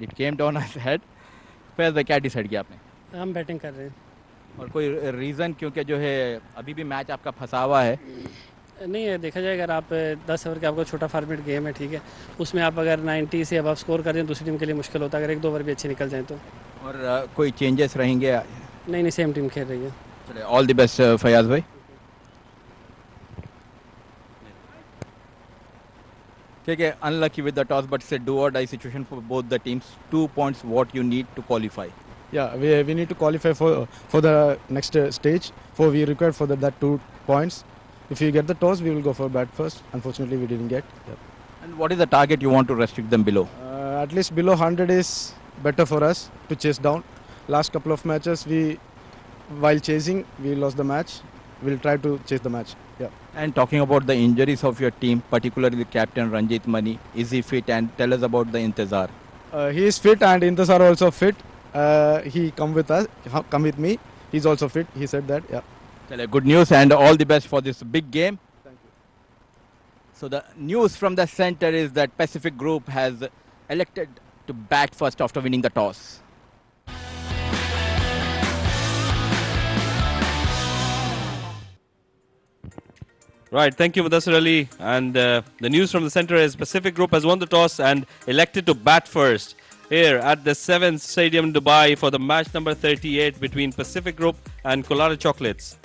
It came down as head. फैज़ भाई क्या decide किया आपने? हम बैटिंग कर रहे हैं. और कोई रीज़न क्योंकि जो है अभी भी मैच आपका फंसा हुआ है. नहीं है, देखा जाए अगर आप 10 ओवर का आपका छोटा फॉर्मेट गेम है, ठीक है, उसमें आप अगर 90 से अबव स्कोर कर रहे हैं दूसरी टीम के लिए मुश्किल होता है अगर 1-2 ओवर भी अच्छे निकल जाएँ तो. और कोई चेंजेस रहेंगे? नहीं नहीं, सेम टीम खेल रही है. चलिए, ऑल द बेस्ट फयाज भाई. ठीक है, unlucky with the toss but it's a do or die situation for both the teams. 2 points what you need to qualify. Yeah, we need to qualify for the next stage. We require for that 2 points. If we get the toss, we will go for bat first. Unfortunately, we didn't get. Yep. And what is the target you want to restrict them below? At least below 100 is better for us to chase down. Last couple of matches, while chasing, we lost the match. We'll try to chase the match. Yeah. And talking about the injuries of your team, particularly the captain Ranjit Mani, is he fit? And tell us about the Intezar. He is fit and Intezar also fit. He come with me. He's also fit. He said that. Yeah. Chale, good news and all the best for this big game. Thank you. So the news from the center is that Pacific Group has elected to bat first after winning the toss. Right, thank you, Mudassir Ali. And the news from the center is Pacific Group has won the toss and elected to bat first here at the 7th Stadium in Dubai for the match number 38 between Pacific Group and Colatta Chocolates.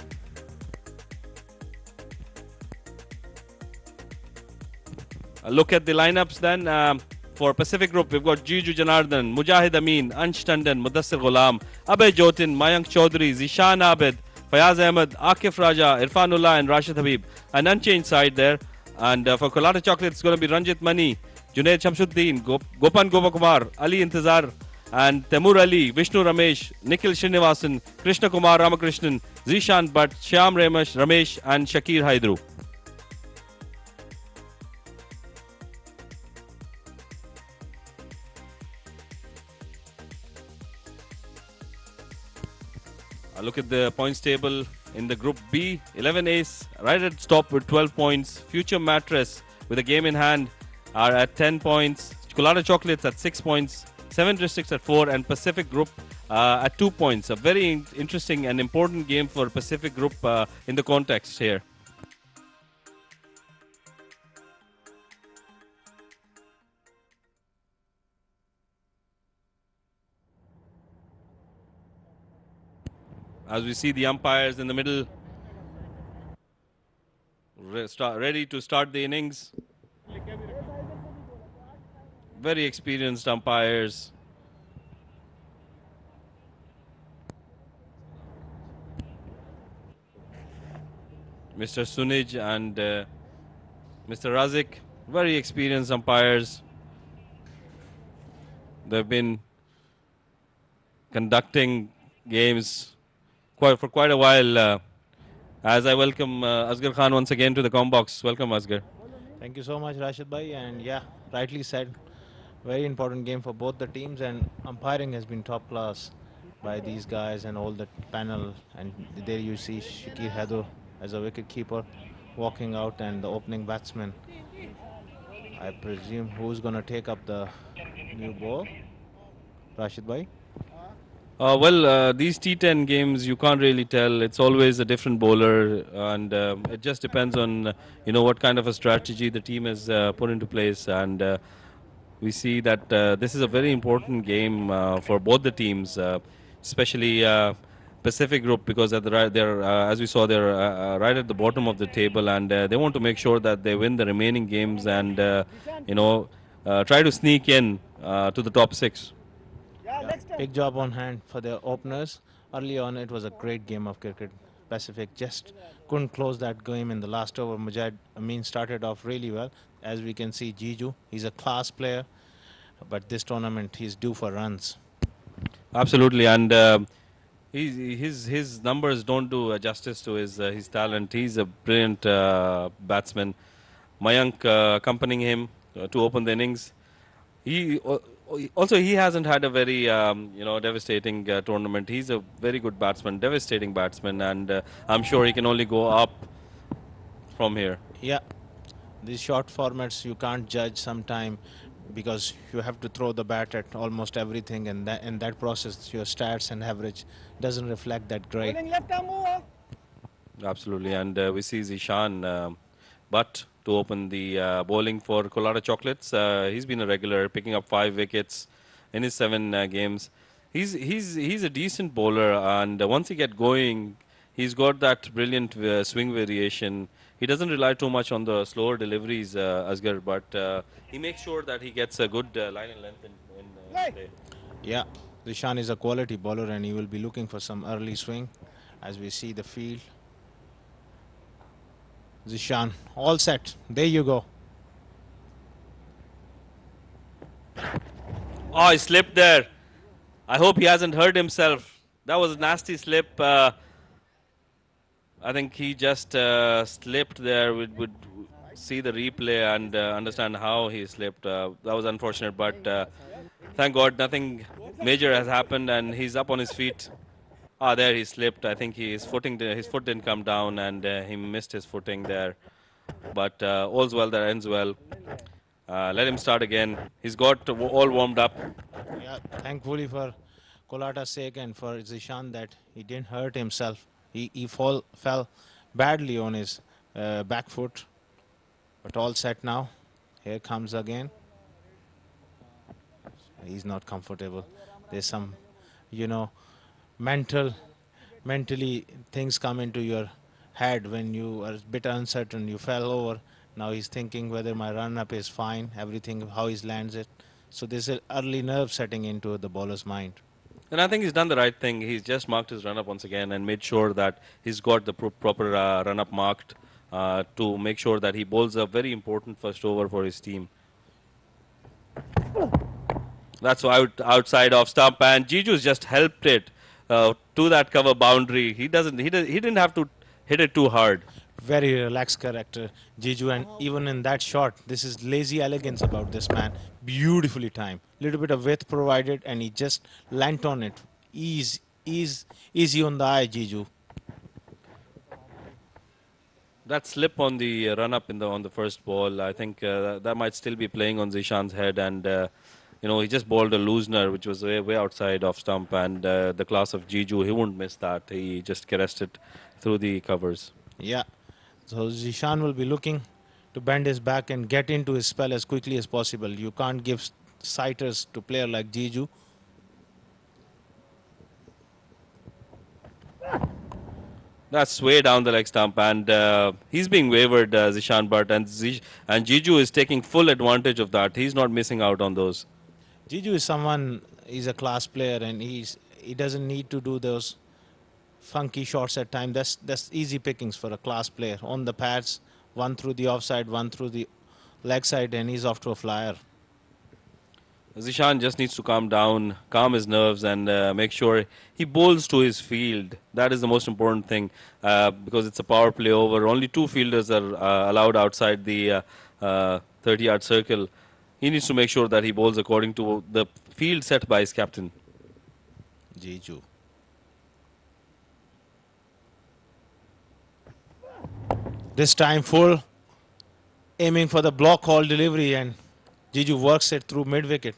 A look at the lineups then. For Pacific Group, we've got Jiju Janardhan, Mujahid Amin, Ansh Tandon, Mudassir Ghulam, Abhay Jotin, Mayank Chaudhary, Zishan Abid, Fayaz Ahmed, Akif Raja, Irfanullah and Rashid Habib. An unchanged side there. And for Colatta Chocolate, it's going to be Ranjit Mani, Junaid Shamsuddin, Gopan Gopakumar, Ali Intezar, and Temur Ali, Vishnu Ramesh, Nikhil Srinivasan, Krishna Kumar Ramakrishnan, Zishan Bhatt, Shyam Ramesh and Shakir Haidru. Look at the points table in the Group B. 11 Ace right at top with 12 points. Future Mattress with a game in hand are at 10 points. Colatta Chocolates at 6 points. 7 Districts at 4 and Pacific Group at 2 points. A very interesting and important game for Pacific Group in the context here. As we see the umpires in the middle, ready to start the innings. Very experienced umpires. Mr. Sunij and Mr. Razik, very experienced umpires. They've been conducting games for quite a while. As I welcome Asghar Khan once again to the Combox. Welcome, Asghar. Thank you so much, Rashid Bhai. And yeah, rightly said, very important game for both the teams. And umpiring has been top class by these guys and all the panel. And there you see Shakir Haidru as a wicket keeper walking out, and the opening batsman. I presume who's going to take up the new ball? Rashid Bhai? These T10 games, you can't really tell. It's always a different bowler, and it just depends on what kind of a strategy the team has put into place. And we see that this is a very important game for both the teams, especially Pacific Group, because they're as we saw, they're right at the bottom of the table, and they want to make sure that they win the remaining games and try to sneak in to the top 6. Yeah, big job on hand for the openers. Early on, it was a great game of cricket. Pacific just couldn't close that game in the last over. Mujahid Amin started off really well. As we can see, Jiju, he's a class player, but this tournament, he's due for runs. Absolutely, and his numbers don't do justice to his talent. He's a brilliant batsman. Mayank accompanying him to open the innings. He hasn't had a very devastating tournament. He's a very good batsman, devastating batsman, and I'm sure he can only go up from here. Yeah, these short formats you can't judge sometime because you have to throw the bat at almost everything, and that in that process your stats and average doesn't reflect that great. Absolutely, and we see Zishan Butt to open the bowling for Colatta Chocolates. He's been a regular, picking up 5 wickets in his 7 games. He's a decent bowler, and once he get going, he's got that brilliant swing variation. He doesn't rely too much on the slower deliveries, Asgar, but he makes sure that he gets a good line and length in play. Yeah, Zishan is a quality bowler, and he will be looking for some early swing as we see the field. Zishan, all set. There you go. Oh, he slipped there. I hope he hasn't hurt himself. That was a nasty slip. I think he just slipped there. We would see the replay and understand how he slipped. That was unfortunate, but thank God nothing major has happened, and he's up on his feet. Ah, there he slipped. I think his foot didn't come down, and he missed his footing there. But all's well that ends well. Let him start again. He's got all warmed up. Yeah, thankfully for Colatta's sake and for Zishan that he didn't hurt himself. He fell badly on his back foot, but all set now. Here comes again. He's not comfortable. There's some, you know, mentally things come into your head when you are a bit uncertain. You fell over. Now he's thinking whether my run up is fine, everything, how he lands it. So there's an early nerve setting into the bowler's mind. And I think he's done the right thing. He's just marked his run up once again and made sure that he's got the proper run up marked to make sure that he bowls a very important first over for his team. That's outside off stump, and Jiju's just helped it to that cover boundary. He didn't have to hit it too hard. Very relaxed character, Jiju, and even in that shot, this is lazy elegance about this man. Beautifully timed. Little bit of width provided, and he just landed on it. Easy on the eye, Jiju. That slip on the run up on the first ball, I think that might still be playing on Zishan's head, and he just bowled a loosener, which was way outside off stump, and the class of Jiju, he wouldn't miss that. He just caressed it through the covers. Yeah. So Zishan will be looking to bend his back and get into his spell as quickly as possible. You can't give sighters to a player like Jiju. That's way down the leg stump, and he's being wavered, Zishan Butt, and Jiju is taking full advantage of that. He's not missing out on those. Jiju is he's a class player, and he doesn't need to do those funky shots at time. That's easy pickings for a class player. On the pads, one through the offside, one through the leg side, and he's off to a flyer. Zishan just needs to calm down, calm his nerves, and make sure he bowls to his field. That is the most important thing because it's a power play over. Only 2 fielders are allowed outside the 30-yard circle. He needs to make sure that he bowls according to the field set by his captain. Jiju. This time full, aiming for the block hole delivery, and Jiju works it through mid-wicket.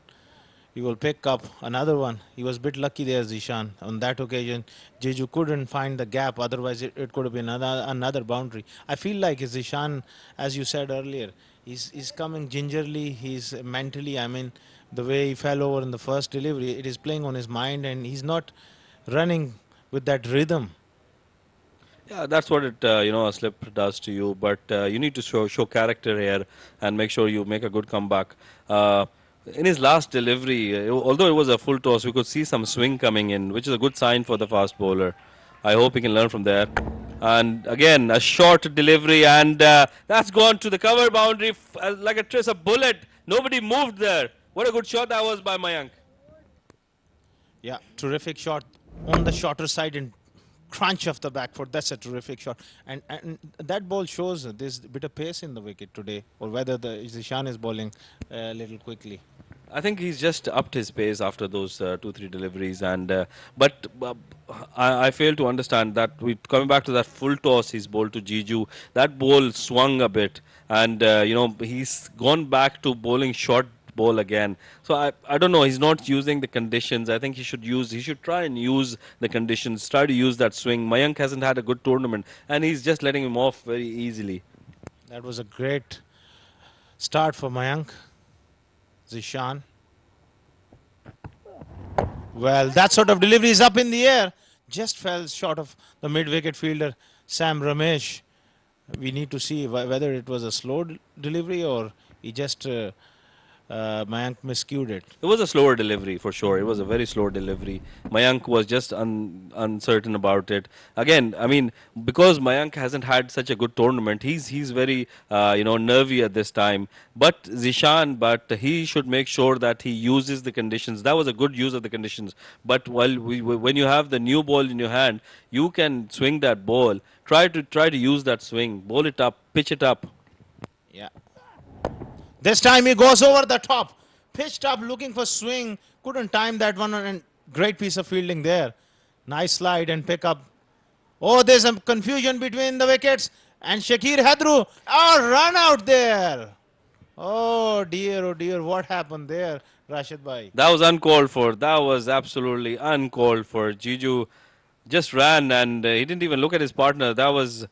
He will pick up another one. He was a bit lucky there, Zishan. On that occasion, Jiju couldn't find the gap. Otherwise, it could have been another boundary. I feel like Zishan, as you said earlier, he's coming gingerly. He's mentally, the way he fell over in the first delivery, it is playing on his mind, and he's not running with that rhythm. Yeah, that's what a slip does to you. But you need to show character here and make sure you make a good comeback. In his last delivery, although it was a full toss, we could see some swing coming in, which is a good sign for the fast bowler. I hope he can learn from there. And again, a short delivery, and that's gone to the cover boundary like a bullet. Nobody moved there. What a good shot that was by Mayank. Yeah, terrific shot on the shorter side and crunch of the back foot. That's a terrific shot, and that ball shows there's a bit of pace in the wicket today, or whether the Zishan is bowling a little quickly. I think he's just upped his pace after those 2-3 deliveries, and but I fail to understand that. Coming back to that full toss he's bowled to Jiju, that ball swung a bit, and he's gone back to bowling short ball again. So I don't know. He's not using the conditions. I think he should try and use the conditions. Try to use that swing. Mayank hasn't had a good tournament, and he's just letting him off very easily. That was a great start for Mayank. Zishan. Well, that sort of delivery is up in the air. Just fell short of the mid-wicket fielder, Sam Ramesh. We need to see whether it was a slow delivery or he just Mayank miscued it. It was a slower delivery for sure. It was a very slow delivery. Mayank was just uncertain about it. Again, I mean, because Mayank hasn't had such a good tournament, he's very nervy at this time. But but he should make sure that he uses the conditions. That was a good use of the conditions. But when you have the new ball in your hand, you can swing that ball. Try to use that swing. Bowl it up, pitch it up. Yeah. This time he goes over the top. Pitched up, looking for swing. Couldn't time that one, and great piece of fielding there. Nice slide and pick up. Oh, there's some confusion between the wickets. And Shakir Hadru. Oh, run out there. Oh dear, what happened there, Rashid bhai? That was uncalled for. That was absolutely uncalled for. Jiju just ran and he didn't even look at his partner. That was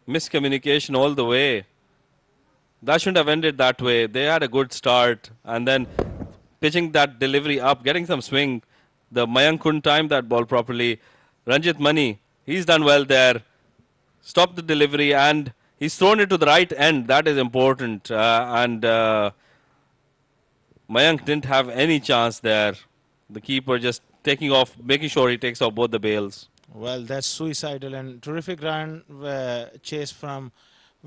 miscommunication all the way. That shouldn't have ended that way. They had a good start and then pitching that delivery up, getting some swing. The Mayank couldn't time that ball properly. Ranjit Mani, he's done well there. Stopped the delivery and he's thrown it to the right end. That is important. Mayank didn't have any chance there. The keeper just taking off, making sure he takes off both the bails. Well, that's suicidal and terrific run chase from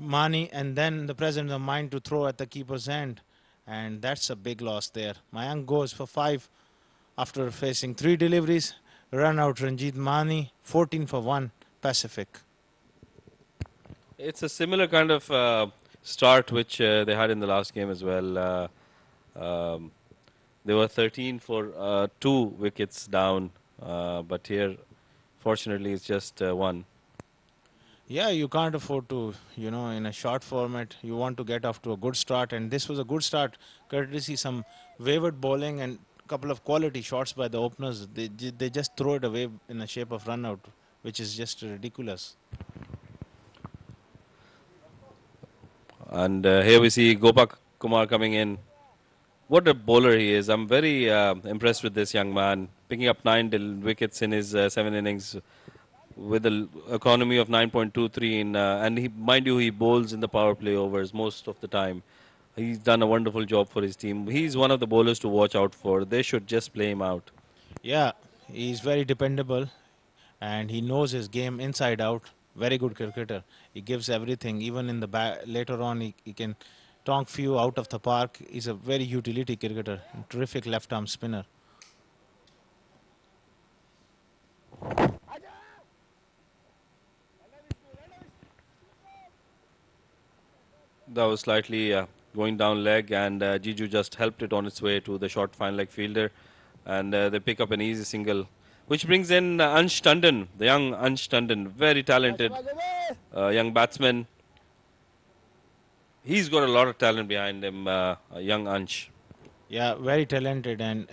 Mani and then the presence of mind to throw at the keeper's end. And that's a big loss there. Mayank goes for 5 after facing 3 deliveries. Run out Ranjit Mani, 14 for 1, Pacific. It's a similar kind of start which they had in the last game as well. They were 13 for 2 wickets down, but here, fortunately, it's just 1. Yeah, you can't afford to, in a short format, you want to get off to a good start. And this was a good start, courtesy some wayward bowling and a couple of quality shots by the openers. They just throw it away in the shape of run out, which is just ridiculous. And here we see Gopak Kumar coming in. What a bowler he is. I'm very impressed with this young man. Picking up 9 wickets in his 7 innings with an economy of 9.23. And mind you, he bowls in the power play overs most of the time. He's done a wonderful job for his team. He's one of the bowlers to watch out for. They should just play him out. Yeah, he's very dependable and he knows his game inside out. Very good cricketer. He gives everything. Even in the later on, he can tonk few out of the park. He's a very utility cricketer. Terrific left-arm spinner. That was slightly going down leg, and Jiju just helped it on its way to the short fine leg fielder, and they pick up an easy single, which brings in Ansh Tandon, the young Ansh Tandon, very talented young batsman. He's got a lot of talent behind him, young Ansh. Yeah, very talented and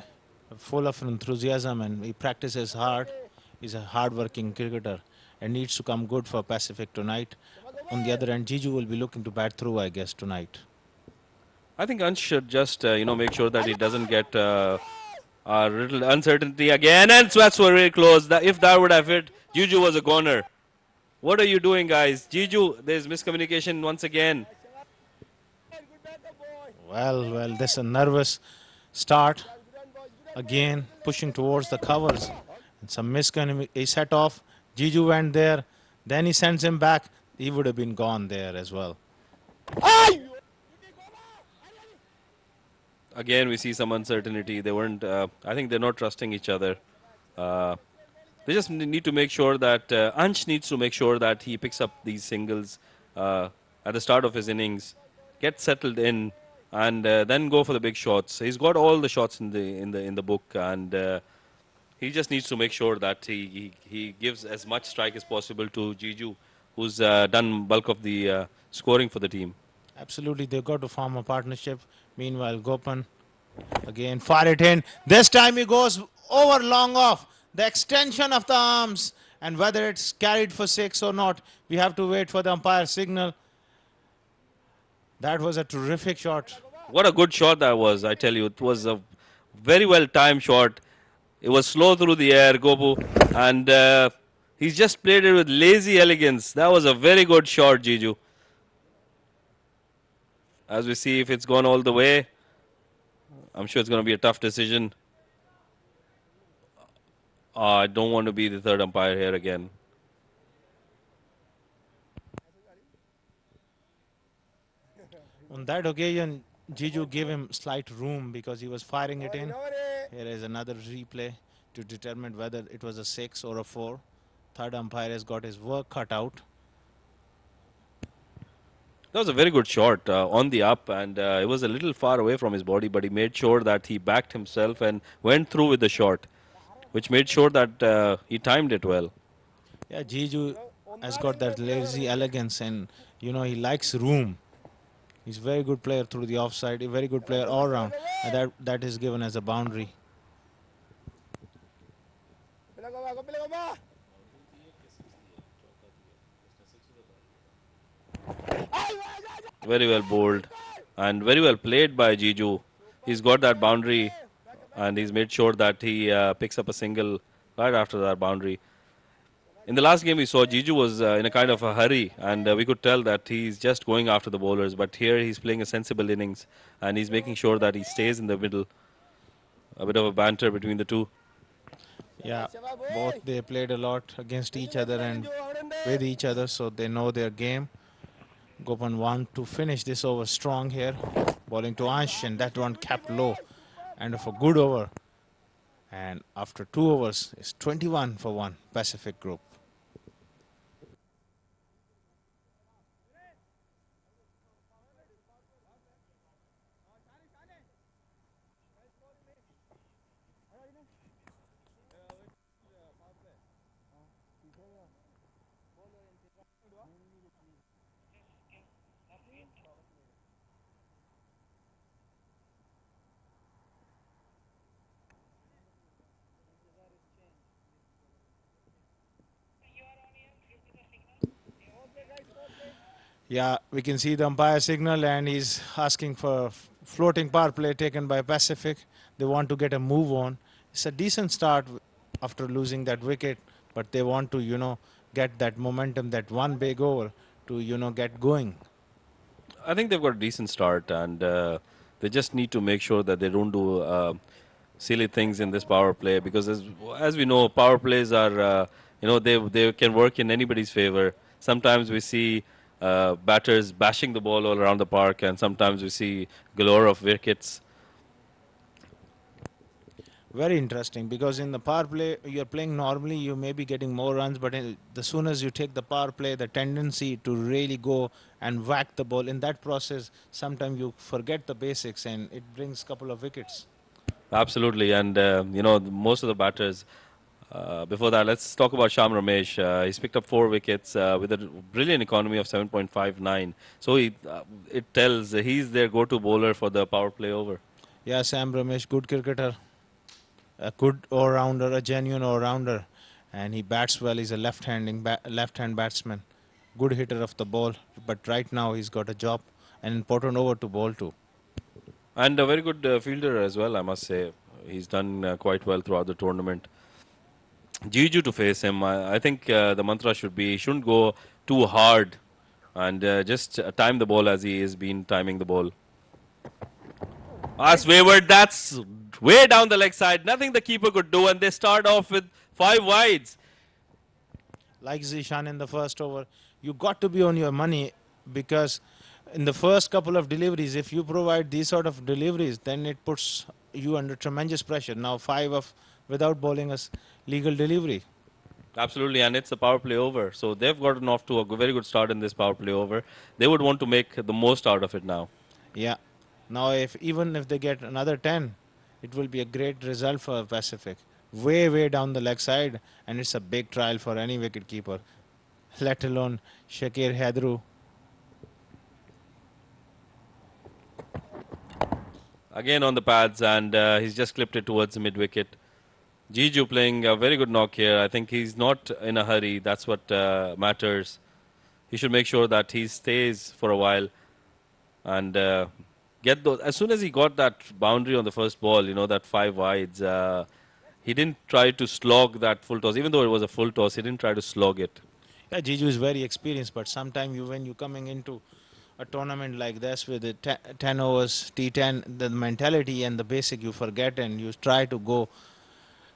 full of enthusiasm, and he practices hard. He's a hard-working cricketer and needs to come good for Pacific tonight. On the other hand, Jiju will be looking to bat through, I guess, tonight. I think Ansh should just, make sure that he doesn't get a little uncertainty again. And Swats were very close. If that would have hit, Jiju was a goner. What are you doing, guys? Jiju, there's miscommunication once again. Well, this is a nervous start. Again, pushing towards the covers. And some miscommunication. He set off. Jiju went there. Then he sends him back. He would have been gone there as well. Again, we see some uncertainty. They weren't. I think they're not trusting each other. They just need to make sure that Ansh needs to make sure that he picks up these singles at the start of his innings, get settled in, and then go for the big shots. He's got all the shots in the book, and he just needs to make sure that he gives as much strike as possible to Jiju, who's done bulk of the scoring for the team. Absolutely, they've got to form a partnership. Meanwhile, Gopan Again, fire it in. This time he goes over long off. The extension of the arms, and whether it's carried for 6 or not, we have to wait for the umpire signal. That was a terrific shot. What a good shot that was, I tell you. It was a very well timed shot. It was slow through the air, Gopu, and he's just played it with lazy elegance. That was a very good shot, Jiju. As we see if it's gone all the way, I'm sure it's going to be a tough decision. I don't want to be the third umpire here again. On that occasion, Jiju gave him slight room because he was firing it in. Here is another replay to determine whether it was a 6 or a 4. Third umpire has got his work cut out. That was a very good shot on the up, and it was a little far away from his body, but he made sure that he backed himself and went through with the shot, which made sure that he timed it well. Yeah, Jiju has got that lazy elegance, and he likes room. He's a very good player through the offside, a very good player all round, and that is given as a boundary. Very well bowled and very well played by Jiju. He's got that boundary and he's made sure that he picks up a single right after that boundary. In the last game we saw Jiju was in a kind of a hurry and we could tell that he's just going after the bowlers, but here he's playing a sensible innings and he's making sure that he stays in the middle. A bit of a banter between the two. Yeah, both they played a lot against each other and with each other, so they know their game. Gopan want to finish this over strong here. Bowling to Ansh, and that one capped low. And of a good over. And after 2 overs, it's 21 for 1 Pacific Group. Yeah, we can see the umpire signal and he's asking for floating power play taken by Pacific. They want to get a move on. It's a decent start after losing that wicket, but they want to, get that momentum, that one big over to, get going. I think they've got a decent start and they just need to make sure that they don't do silly things in this power play because as we know, power plays are, they can work in anybody's favor. Sometimes we see batters bashing the ball all around the park and sometimes we see galore of wickets. Very interesting because in the power play, you're playing normally, you may be getting more runs, but the soon as you take the power play, the tendency to really go and whack the ball, in that process, sometimes you forget the basics and it brings a couple of wickets. Absolutely, and most of the batters. Before that, let's talk about Sham Ramesh. He's picked up 4 wickets with a brilliant economy of 7.59. So it tells he's their go-to bowler for the power play over. Yeah, Sam Ramesh, good cricketer, a good all-rounder, a genuine all-rounder, and he bats well. He's a left-hand batsman, good hitter of the ball. But right now he's got a job, an important over to bowl to. And a very good fielder as well, I must say. He's done quite well throughout the tournament. Jiju to face him, I think the mantra should be he shouldn't go too hard and just time the ball as he has been timing the ball. As wayward, that's way down the leg side. Nothing the keeper could do, and they start off with 5 wides. Like Zishan in the first over, you got to be on your money because in the first couple of deliveries, if you provide these sort of deliveries, then it puts you under tremendous pressure. Now 5 of without bowling a legal delivery. Absolutely, and it's a power play over. So they've gotten off to a very good start in this power play over. They would want to make the most out of it now. Yeah. Now, even if they get another 10, it will be a great result for Pacific. Way down the leg side, and it's a big trial for any wicket keeper, let alone Shakir Hadru. Again on the pads, and he's just clipped it towards the mid-wicket. Jiju playing a very good knock here. I think he's not in a hurry. That's what matters. He should make sure that he stays for a while and get those. As soon as he got that boundary on the first ball, that 5 wides, he didn't try to slog that full toss. Even though it was a full toss, he didn't try to slog it. Yeah, Jiju is very experienced, but sometimes when you're coming into a tournament like this with the 10 overs, T10, the mentality and the basic you forget and you try to go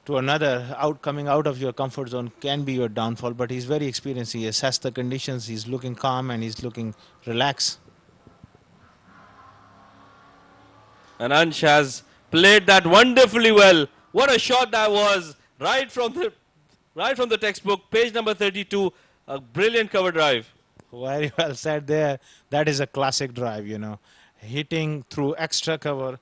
to another coming out of your comfort zone can be your downfall. But he's very experienced. He assessed the conditions. He's looking calm and he's looking relaxed. And Ansh has played that wonderfully well. What a shot that was! Right from the textbook, page number 32. A brilliant cover drive. Very well said there. That is a classic drive, Hitting through extra cover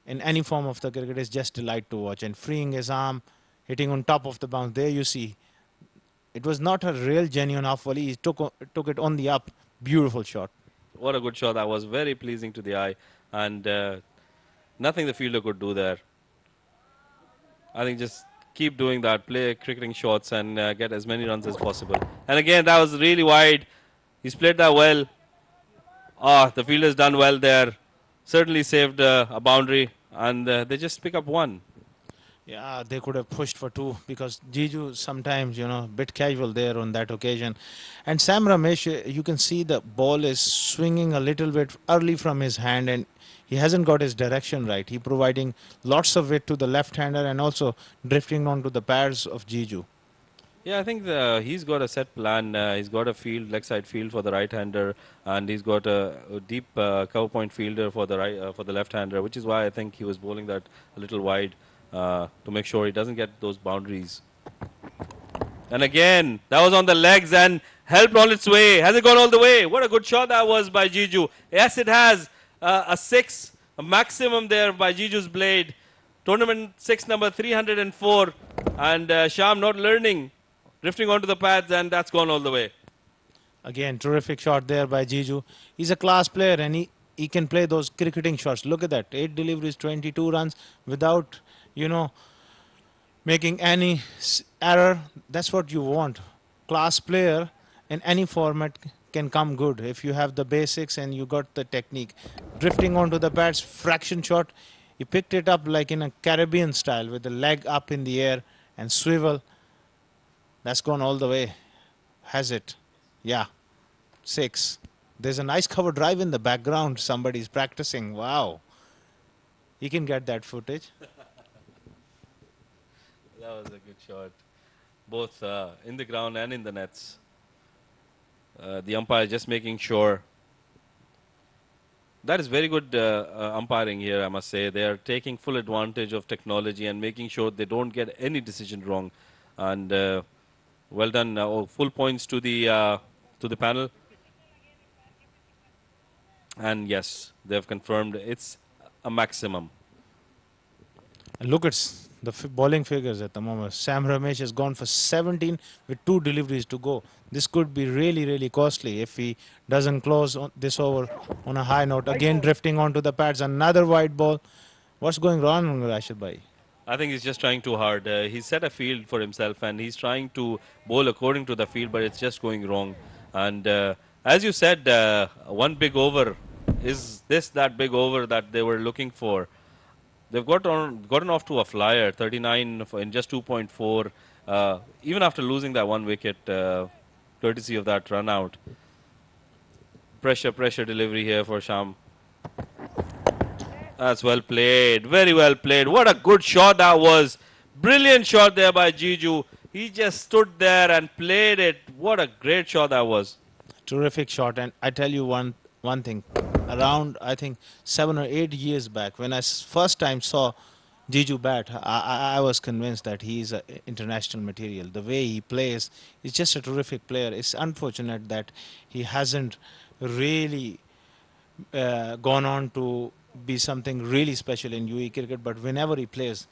in any form of the cricket is just delight to watch. And freeing his arm, hitting on top of the bounce. There you see. It was not a real genuine half volley. He took it on the up. Beautiful shot. What a good shot. That was very pleasing to the eye. And nothing the fielder could do there. I think just keep doing that. Play cricketing shots and get as many runs as possible. And again, that was really wide. He's played that well. The fielder's done well there. Certainly saved a boundary. And they just pick up one. Yeah, they could have pushed for 2 because Jiju sometimes, bit casual there on that occasion. And Sam Ramesh, you can see the ball is swinging a little bit early from his hand and he hasn't got his direction right. He providing lots of weight to the left-hander and also drifting onto the pads of Jiju. Yeah, I think he's got a set plan. He's got a leg side field for the right-hander, and he's got a deep cover point fielder for the left-hander, which is why I think he was bowling that a little wide to make sure he doesn't get those boundaries. And again, that was on the legs and helped on its way. Has it gone all the way? What a good shot that was by Jiju. Yes, it has. A 6, a maximum there by Jiju's blade. Tournament 6 number 304. And Sham not learning. Drifting onto the pads, and that's gone all the way. Again, terrific shot there by Jiju. He's a class player and he can play those cricketing shots. Look at that. 8 deliveries, 22 runs without, making any error. That's what you want. Class player in any format can come good if you have the basics and you got the technique. Drifting onto the pads, fraction shot. He picked it up like in a Caribbean style with the leg up in the air and swivel. That's gone all the way. Has it? Yeah. 6. There's a nice cover drive in the background. Somebody's practicing. Wow. He can get that footage. That was a good shot. Both in the ground and in the nets. The umpire just making sure. That is very good umpiring here, I must say. They are taking full advantage of technology and making sure they don't get any decision wrong. And well done. Full points to the panel. And yes, they have confirmed it's a maximum. And look at the bowling figures at the moment. Sam Ramesh has gone for 17 with 2 deliveries to go. This could be really, really costly if he doesn't close this over on a high note. Again, drifting onto the pads. Another wide ball. What's going wrong, Rashid bhai? I think he's just trying too hard. He's set a field for himself and he's trying to bowl according to the field, but it's just going wrong. And as you said, one big over. Is this that big over that they were looking for? They've gotten off to a flyer, 39 in just 2.4, even after losing that 1 wicket, courtesy of that run out. Pressure delivery here for Sham. That's well played, very well played. What a good shot that was. Brilliant shot there by Jiju. He just stood there and played it. What a great shot that was. Terrific shot. And I tell you one thing. Around, I think, 7 or 8 years back, when I first time saw Jiju bat, I was convinced that he is international material. The way he plays, he's just a terrific player. It's unfortunate that he hasn't really gone on to be something really special in UAE cricket. But whenever he plays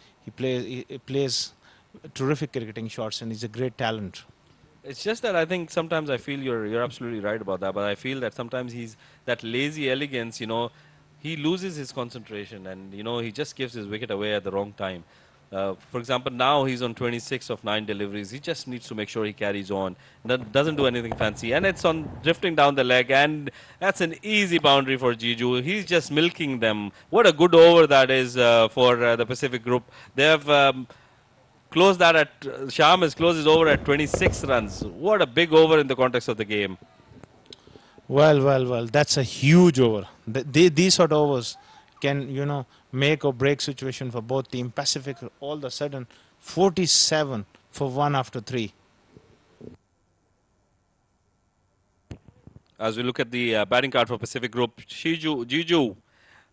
terrific cricketing shots, and he's a great talent. It's just that I think sometimes I feel you're absolutely right about that, but I feel that sometimes he's that lazy elegance, he loses his concentration, and he just gives his wicket away at the wrong time. For example, now he's on 26 of 9 deliveries. He just needs to make sure he carries on. Doesn't do anything fancy, and it's on drifting down the leg, and that's an easy boundary for Jiju. He's just milking them. What a good over that is for the Pacific Group. They have closed that at Sham has closed his over at 26 runs. What a big over in the context of the game. Well. That's a huge over. These sort of overs can, make or break situation for both team. Pacific all of a sudden 47 for 1 after 3. As we look at the batting card for Pacific Group, Jiju,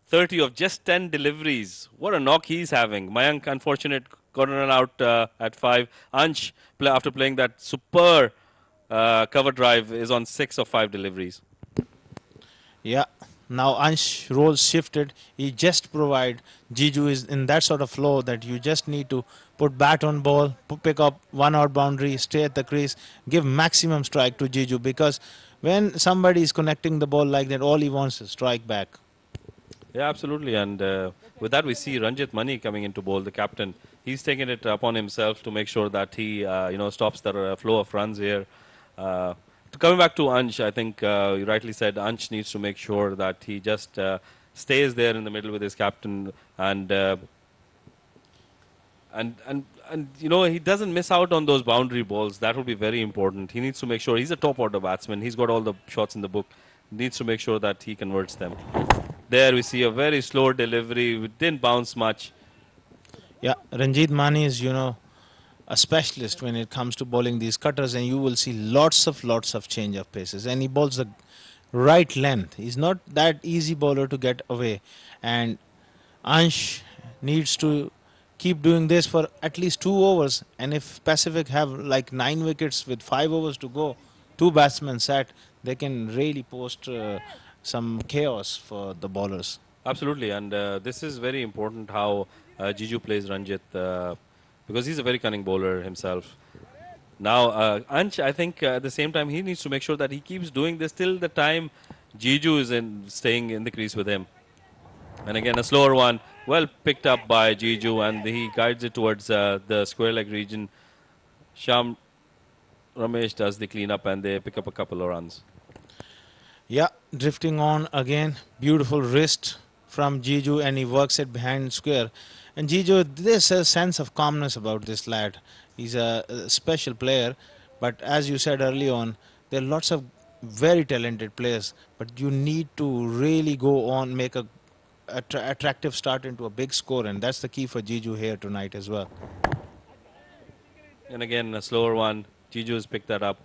30 of just 10 deliveries. What a knock he's having. Mayank, unfortunate, got run out at 5. Ansh, after playing that super cover drive, is on 6 of 5 deliveries. Yeah. Now Ansh roles shifted. He just provide Jiju is in that sort of flow that you just need to put bat on ball, pick up 1 out boundary, stay at the crease, give maximum strike to Jiju, because when somebody is connecting the ball like that, all he wants is strike back. Yeah, absolutely. And with that, we see Ranjit Mani coming into bowl, the captain. He's taken it upon himself to make sure that he, stops the flow of runs here. Coming back to Ansh, I think you rightly said Ansh needs to make sure that he just stays there in the middle with his captain and he doesn't miss out on those boundary balls. That will be very important. He needs to make sure he's a top order batsman. He's got all the shots in the book. Needs to make sure that he converts them. There we see a very slow delivery. It didn't bounce much. Yeah, Ranjit Mani is, a specialist when it comes to bowling these cutters, and you will see lots of change of paces, and he bowls the right length. He's not that easy bowler to get away, and Ansh needs to keep doing this for at least 2 overs, and if Pacific have like 9 wickets with 5 overs to go, 2 batsmen sat, they can really post some chaos for the bowlers. Absolutely, and this is very important how Jiju plays Ranjit because he's a very cunning bowler himself. Now, Ansh, I think at the same time, he needs to make sure that he keeps doing this till the time Jiju is staying in the crease with him. And again, a slower one, well picked up by Jiju, and he guides it towards the square leg region. Sham Ramesh does the cleanup, and they pick up a couple of runs. Yeah, drifting on again. Beautiful wrist from Jiju, and he works it behind square. And Jiju, there's a sense of calmness about this lad. He's a special player, but as you said early on, there are lots of very talented players, but you need to really go on, make a attractive start into a big score, and that's the key for Jiju here tonight as well. And again, a slower one. Jiju has picked that up.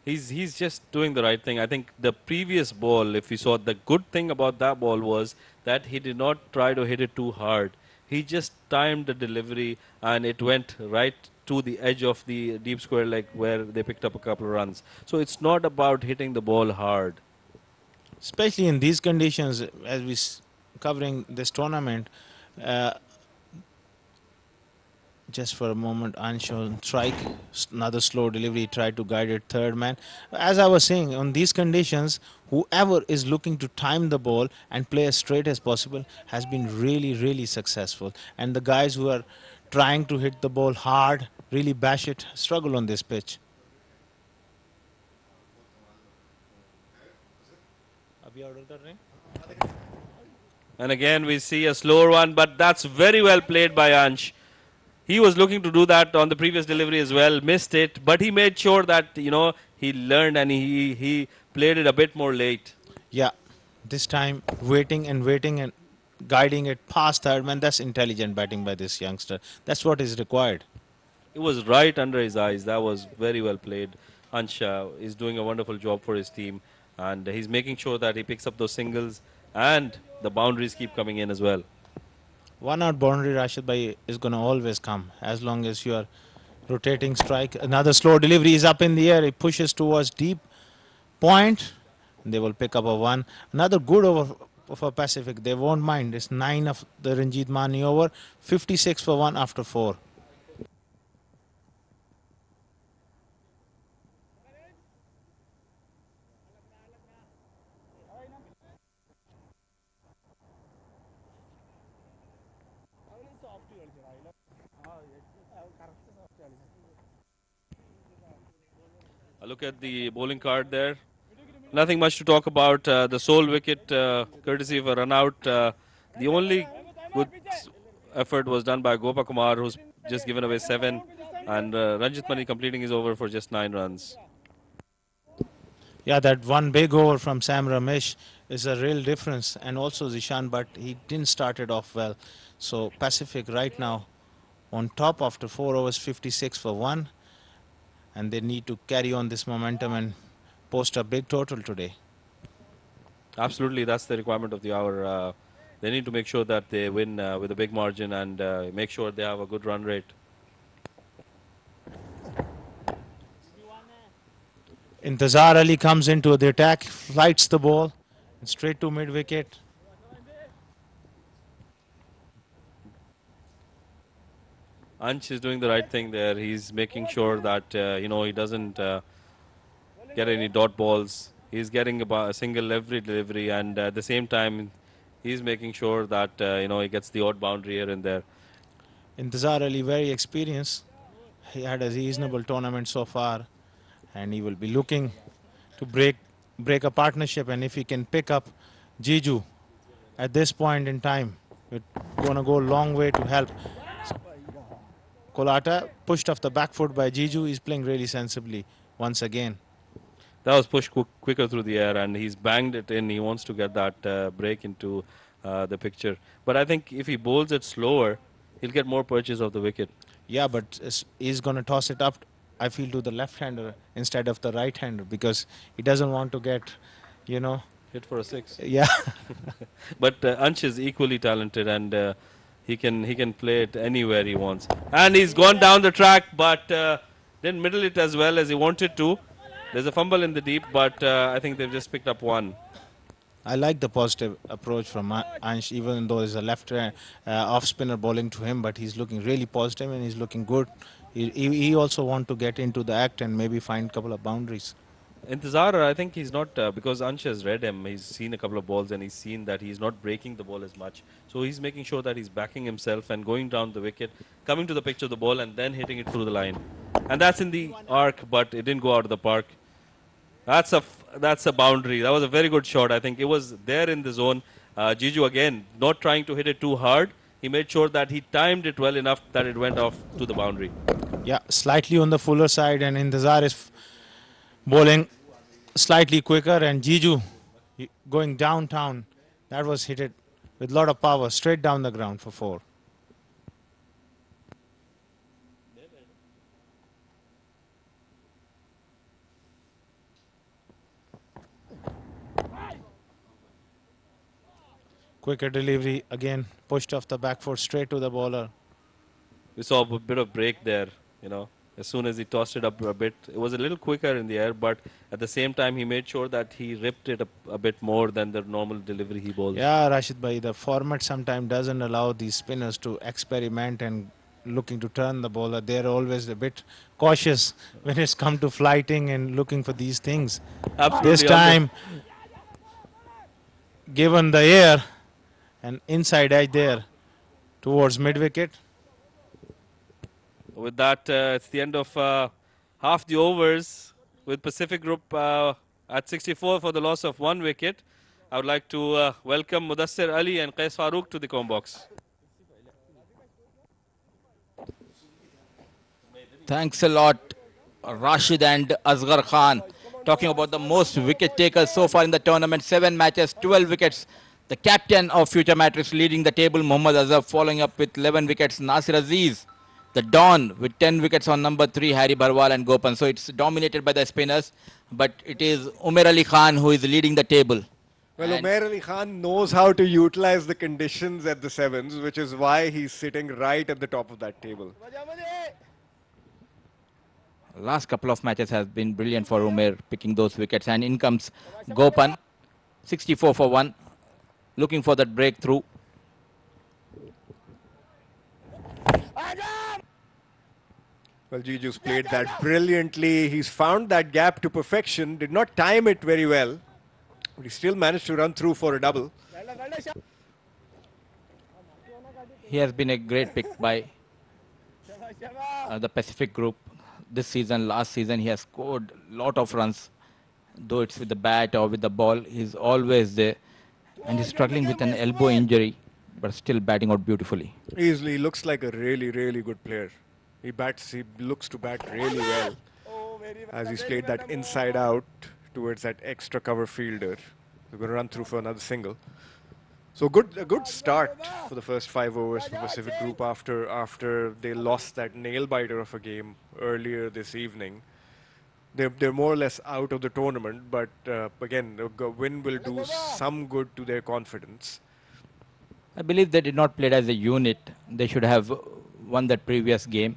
He's just doing the right thing. I think the previous ball, if you saw, the good thing about that ball was that he did not try to hit it too hard. He just timed the delivery, and it went right to the edge of the deep square leg where they picked up a couple of runs. So it's not about hitting the ball hard. Especially in these conditions, as we covering this tournament, just for a moment, Anshul strike, another slow delivery, tried to guide it third man. As I was saying, on these conditions, whoever is looking to time the ball and play as straight as possible has been really successful. And the guys who are trying to hit the ball hard, really bash it, struggle on this pitch. And again, we see a slower one, but that's very well played by Ansh. He was looking to do that on the previous delivery as well, missed it, but he made sure that, he learned and he played it a bit more late. Yeah, this time waiting and guiding it past third man. That's intelligent batting by this youngster. That's what is required. It was right under his eyes. That was very well played. Ansh is doing a wonderful job for his team, and he's making sure that he picks up those singles and the boundaries keep coming in as well. 1 out boundary, Rashid Bhai, is going to always come as long as you are rotating strike. Another slow delivery is up in the air. It pushes towards deep point. They will pick up a 1. Another good over for Pacific. They won't mind. It's 9 of the Ranjit Mani over. 56 for 1 after 4. Look at the bowling card there. Nothing much to talk about. The sole wicket, courtesy of a run out. The only good effort was done by Gopa Kumar, who's just given away 7, and Ranjit Mani completing his over for just 9 runs. Yeah, that one big over from Sam Ramesh is a real difference, and also Zishan, but he didn't start it off well. So Pacific right now on top after 4 overs, 56 for 1, and they need to carry on this momentum and post a big total today. Absolutely, that's the requirement of the hour. They need to make sure that they win with a big margin and make sure they have a good run rate. Intazar Ali comes into the attack, flights the ball, and straight to mid-wicket. Ansh is doing the right thing there. He's making sure that he doesn't get any dot balls. He's getting a single every delivery, and at the same time, he's making sure that he gets the odd boundary here and there. Intazar Ali very experienced. He had a reasonable tournament so far, and he will be looking to break a partnership. And if he can pick up Jiju at this point in time, it's gonna go a long way to help. Colatta pushed off the back foot by Jiju. He's playing really sensibly once again. That was pushed quicker through the air, and he's banged it in. He wants to get that break into the picture. But I think if he bowls it slower, he'll get more purchase of the wicket. Yeah, but he's going to toss it up, I feel, to the left-hander instead of the right-hander, because he doesn't want to get, Hit for a 6. Yeah. But Ansh is equally talented, and he can play it anywhere he wants. And he's gone down the track, but didn't middle it as well as he wanted to. There's a fumble in the deep, but I think they've just picked up 1. I like the positive approach from Ansh, even though there's a left off-spinner bowling to him, but he's looking really positive and he's looking good. He also want to get into the act and maybe find a couple of boundaries. Intizar, I think he's not, because Ansh has read him, he's seen a couple of balls and he's seen that he's not breaking the ball as much. So he's making sure that he's backing himself and going down the wicket, coming to the pitch of the ball and then hitting it through the line. And that's in the arc, but it didn't go out of the park. That's a boundary. That was a very good shot. I think it was there in the zone. Jiju again, not trying to hit it too hard. He made sure that he timed it well enough that it went off to the boundary. Yeah, slightly on the fuller side, and Intizar is bowling slightly quicker, and Jiju going downtown. That was hit it with a lot of power straight down the ground for 4. Quicker delivery again, pushed off the back foot straight to the bowler. We saw a bit of break there, As soon as he tossed it up a bit, it was a little quicker in the air, but at the same time, he made sure that he ripped it up a bit more than the normal delivery he bowls. Yeah, Rashid Bhai, the format sometimes doesn't allow these spinners to experiment and looking to turn the bowler. They're always a bit cautious when it's come to flighting and looking for these things. Absolutely. This time, given the air, an inside edge there towards mid-wicket. With that, it's the end of half the overs with Pacific Group at 64 for the loss of 1 wicket. I would like to welcome Mudassir Ali and Qais Farooq to the comb box. Thanks a lot, Rashid and Asghar Khan. Talking about the most wicket takers so far in the tournament. 7 matches, 12 wickets. The captain of Future Matrix leading the table, Mohammad Azhar, following up with 11 wickets. Nasir Aziz, the Don, with 10 wickets on number 3, Harry Barwal and Gopan. So it's dominated by the spinners, but it is Umair Ali Khan who is leading the table. Well, Umair Ali Khan knows how to utilize the conditions at the 7s, which is why he's sitting right at the top of that table. Last couple of matches has been brilliant for Umair, picking those wickets. And in comes Gopan, 64 for 1, looking for that breakthrough. Well, Jiju's played that brilliantly. He's found that gap to perfection, did not time it very well, but he still managed to run through for a double. He has been a great pick by the Pacific Group. this season, last season, he has scored a lot of runs. Though it's with the bat or with the ball, he's always there. And he's struggling with an elbow injury, but still batting out beautifully. He looks like a really, really good player. He looks to bat really well as he's played that inside out towards that extra cover fielder. They're going to run through for another single. So a good start for the first 5 overs for Pacific Group after they lost that nail biter of a game earlier this evening. They're more or less out of the tournament, but again, a win will do some good to their confidence. I believe they did not play as a unit. They should have won that previous game.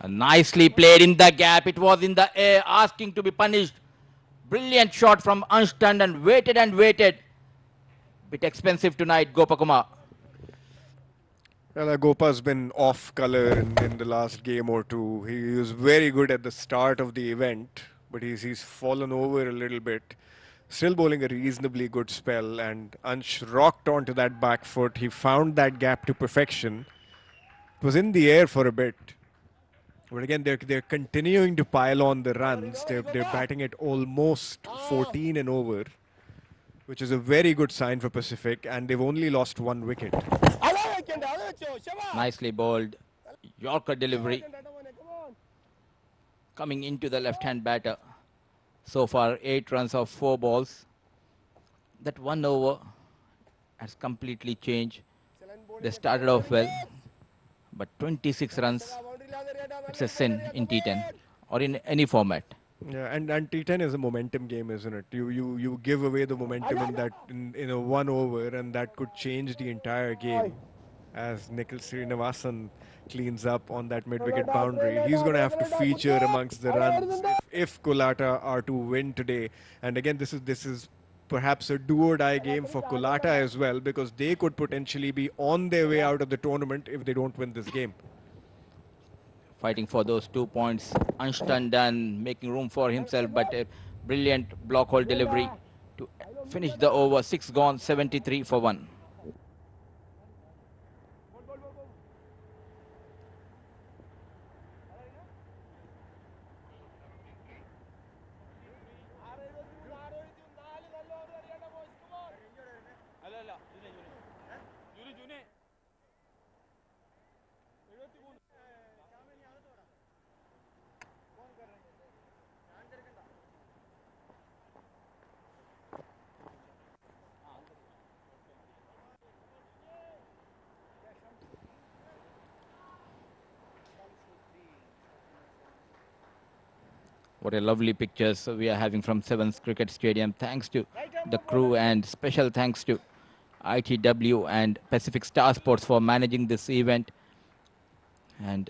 Nicely played in the gap. It was in the air, asking to be punished. Brilliant shot from Ansh Tandon. Waited and waited. Bit expensive tonight, Gopakumar. Well, Gopa's been off color in the last game or two. He was very good at the start of the event, but he's fallen over a little bit. Still bowling a reasonably good spell, and Ansh rocked onto that back foot. He found that gap to perfection. It was in the air for a bit. But again, they're continuing to pile on the runs. They're batting at almost 14 and over, which is a very good sign for Pacific, and they've only lost 1 wicket. Nicely bowled. Yorker delivery. Coming into the left-hand batter. So far, 8 runs of 4 balls. That 1 over has completely changed. They started off well, but 26 runs, it's a sin in T10 or in any format. Yeah, and T10 is a momentum game, isn't it? You give away the momentum in a 1 over, and that could change the entire game. As Nikhil Srinivasan cleans up on that mid-wicket boundary, he's going to have to feature amongst the runs if Colatta are to win today. And again, this is perhaps a do-or-die game for Colatta as well, because they could potentially be on their way out of the tournament if they don't win this game. Fighting for those 2 points. Ansh Tandon making room for himself, but a brilliant block hole delivery to finish the over. 6 gone, 73 for 1. What a lovely pictures we are having from Sevens Cricket Stadium. Thanks to the crew, and special thanks to ITW and Pacific Star Sports for managing this event. And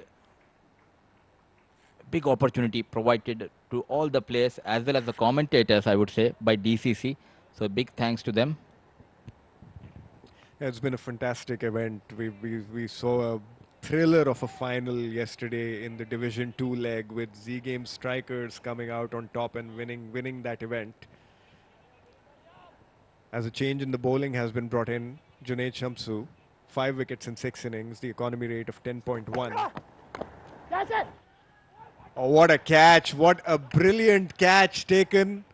big opportunity provided to all the players as well as the commentators, I would say, by DCC. So big thanks to them. Yeah, it's been a fantastic event. We saw a thriller of a final yesterday in the Division 2 leg with Z Game Strikers coming out on top and winning that event. As a change in the bowling has been brought in, Junaid Shamsu, 5 wickets in 6 innings, the economy rate of 10.1. Oh, what a catch! What a brilliant catch taken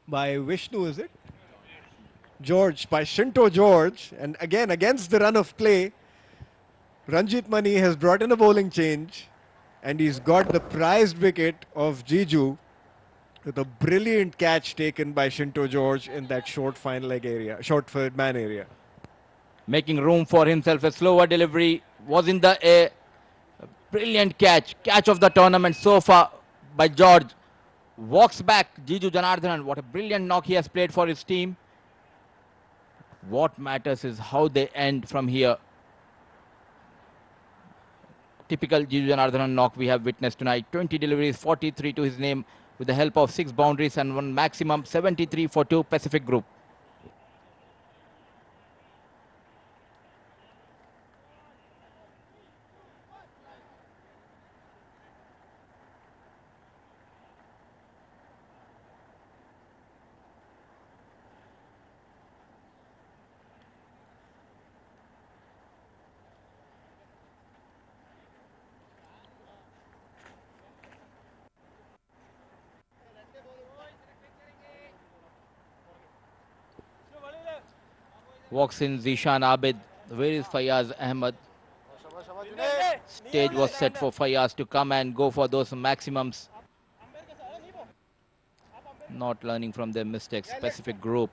by Vishnu, is it? George, by Shinto George. And again, against the run of play, Ranjit Mani has brought in a bowling change, and he's got the prized wicket of Jiju with a brilliant catch taken by Shinto George in that short fine leg area, short third man area. Making room for himself, a slower delivery was in the air. A brilliant catch of the tournament so far by George. Walks back Jiju Janardhanan. What a brilliant knock he has played for his team. What matters is how they end from here. Typical Jiju Janardhanan knock we have witnessed tonight. 20 deliveries, 43 to his name with the help of 6 boundaries and 1 maximum, 73 for 2 Pacific Group. Walks in Zishan Abid. Where is Fayaz Ahmed? Stage was set for Fayaz to come and go for those maximums. Not learning from their mistakes. Pacific Group,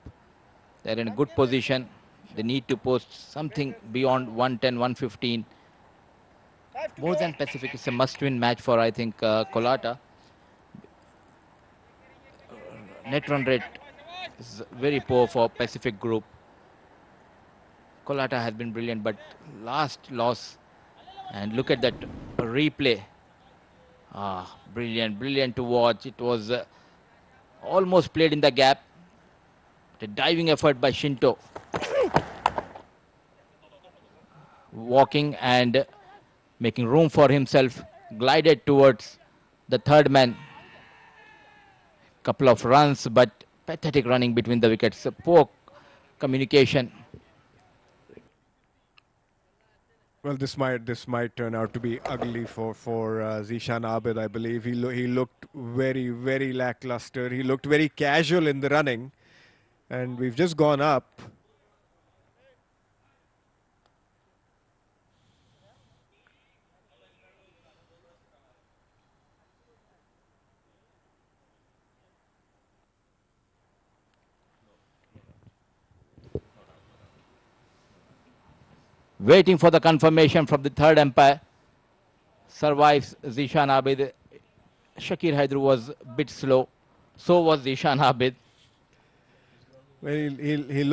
they're in a good position. They need to post something beyond 110, 115. More than Pacific, it's a must-win match for, I think, Colatta. Net run rate is very poor for Pacific Group. Colatta has been brilliant, but last loss, and look at that replay. Brilliant, brilliant to watch. It was almost played in the gap. The diving effort by Shinto. Walking and making room for himself, glided towards the third man. Couple of runs, but pathetic running between the wickets. Poor communication. Well, this might turn out to be ugly for Zishan Abid. I believe he looked very lackluster. He looked very casual in the running, and we've just gone up. Waiting for the confirmation from the third umpire. Survives Zishan Abid. Shakir Haidru was a bit slow. So was Zishan Abid. Well, he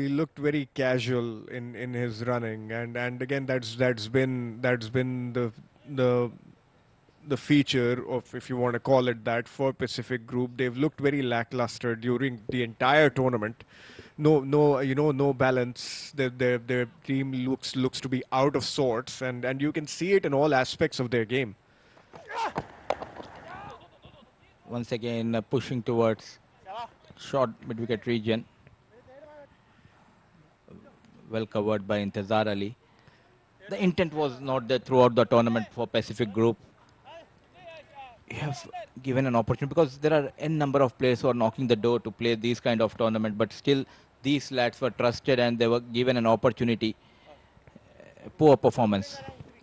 looked very casual in his running, and again that's been the feature of, if you want to call it that, for Pacific Group. They've looked very lackluster during the entire tournament. No balance. Their team looks to be out of sorts, and you can see it in all aspects of their game. Once again pushing towards short mid-wicket region. Well covered by Intezar Ali. The intent was not there throughout the tournament for Pacific Group. You have given an opportunity, because there are n number of players who are knocking the door to play these kind of tournament, but still these lads were trusted and they were given an opportunity. Poor performance.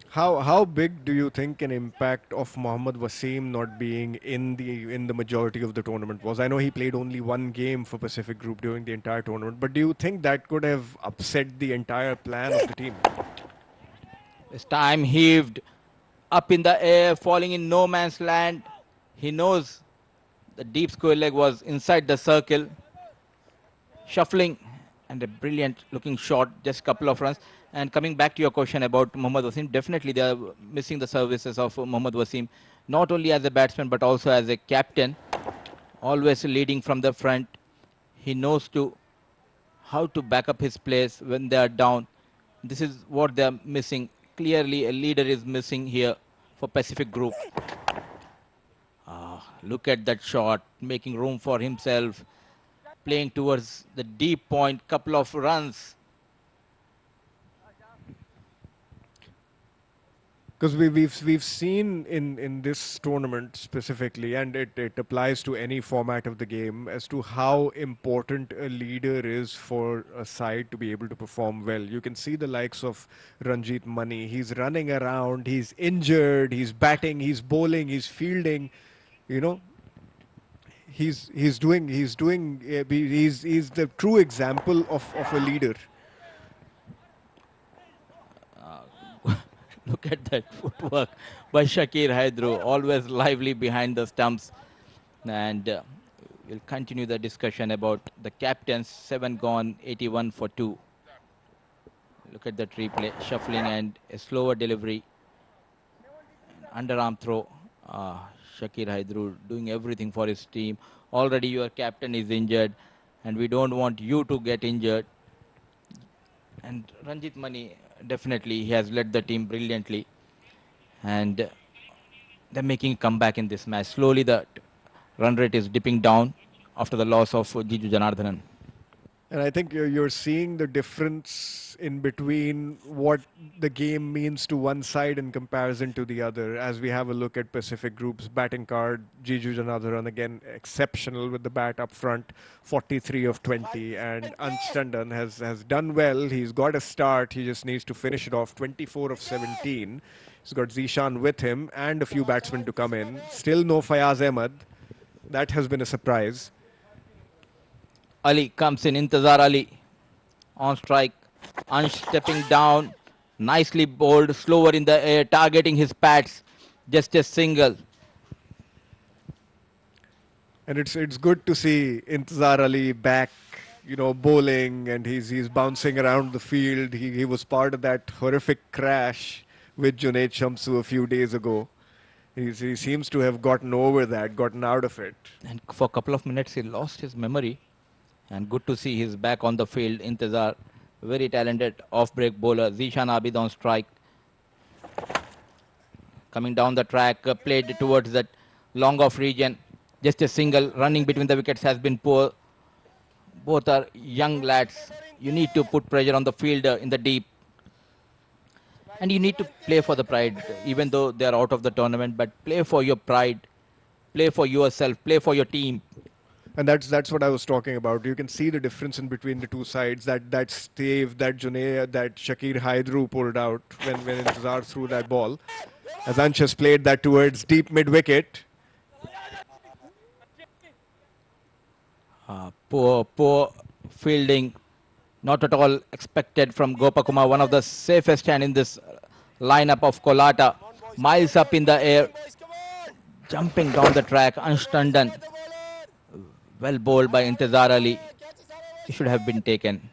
How big do you think an impact of Mohammad Wasim not being in the majority of the tournament was? I know he played only one game for Pacific Group during the entire tournament, but do you think that could have upset the entire plan of the team? This time heaved up in the air, falling in no man's land. He knows the deep square leg was inside the circle. Shuffling and a brilliant looking shot, just a couple of runs. And coming back to your question about Mohammad Wasim, definitely they are missing the services of Mohammad Wasim, not only as a batsman but also as a captain, always leading from the front. He knows how to back up his players when they are down. This is what they are missing. Clearly a leader is missing here for Pacific Group. Look at that shot, making room for himself, playing towards the deep point, couple of runs. Because we've seen in this tournament specifically, and it applies to any format of the game, as to how important a leader is for a side to be able to perform well. You can see the likes of Ranjit Mani. He's running around, he's injured, he's batting, he's bowling, he's fielding. You know, he's the true example of a leader. Look at that footwork by Shakir Haidru, always lively behind the stumps. And we'll continue the discussion about the captains. 7 gone, 81 for 2. Look at that replay, shuffling and a slower delivery. Underarm throw. Shakir Haidru doing everything for his team. Already your captain is injured, and we don't want you to get injured. And Ranjit Mani, definitely he has led the team brilliantly, and they're making a comeback in this match. Slowly the run rate is dipping down after the loss of Jiju Janardhanan. And I think you're seeing the difference in between what the game means to one side in comparison to the other. As we have a look at Pacific Group's batting card, Jiju Janadharan again exceptional with the bat up front, 43 of 20. And Anstandon has done well. He's got a start. He just needs to finish it off, 24 of 17. He's got Zishan with him and a few batsmen to come in. Still no Fayaz Ahmed. That has been a surprise. Ali comes in, Intezar Ali on strike. Ansh stepping down, nicely bowled, slower in the air, targeting his pads. Just a single. And it's good to see Intezar Ali back, bowling, and he's bouncing around the field. He was part of that horrific crash with Junaid Shamsu a few days ago. He seems to have gotten over that, gotten out of it. And for a couple of minutes, he lost his memory. And good to see he's back on the field. Intezar, very talented off-break bowler. Zishan Abid on strike. Coming down the track, played towards that long off region. Just a single, running between the wickets has been poor. Both are young lads. You need to put pressure on the fielder in the deep. And you need to play for the pride, even though they are out of the tournament. But play for your pride. Play for yourself. Play for your team. And that's what I was talking about. You can see the difference in between the two sides. That stave, that Junaid, that Shakir Haidru pulled out when Intezar threw that ball. As Ansh has played that towards deep mid-wicket. Poor fielding. Not at all expected from Gopakumar. One of the safest hand in this lineup of Colatta. Miles up in the air. Jumping down the track. Ansh Tandon. Well bowled by Intezar Ali. He should have been taken.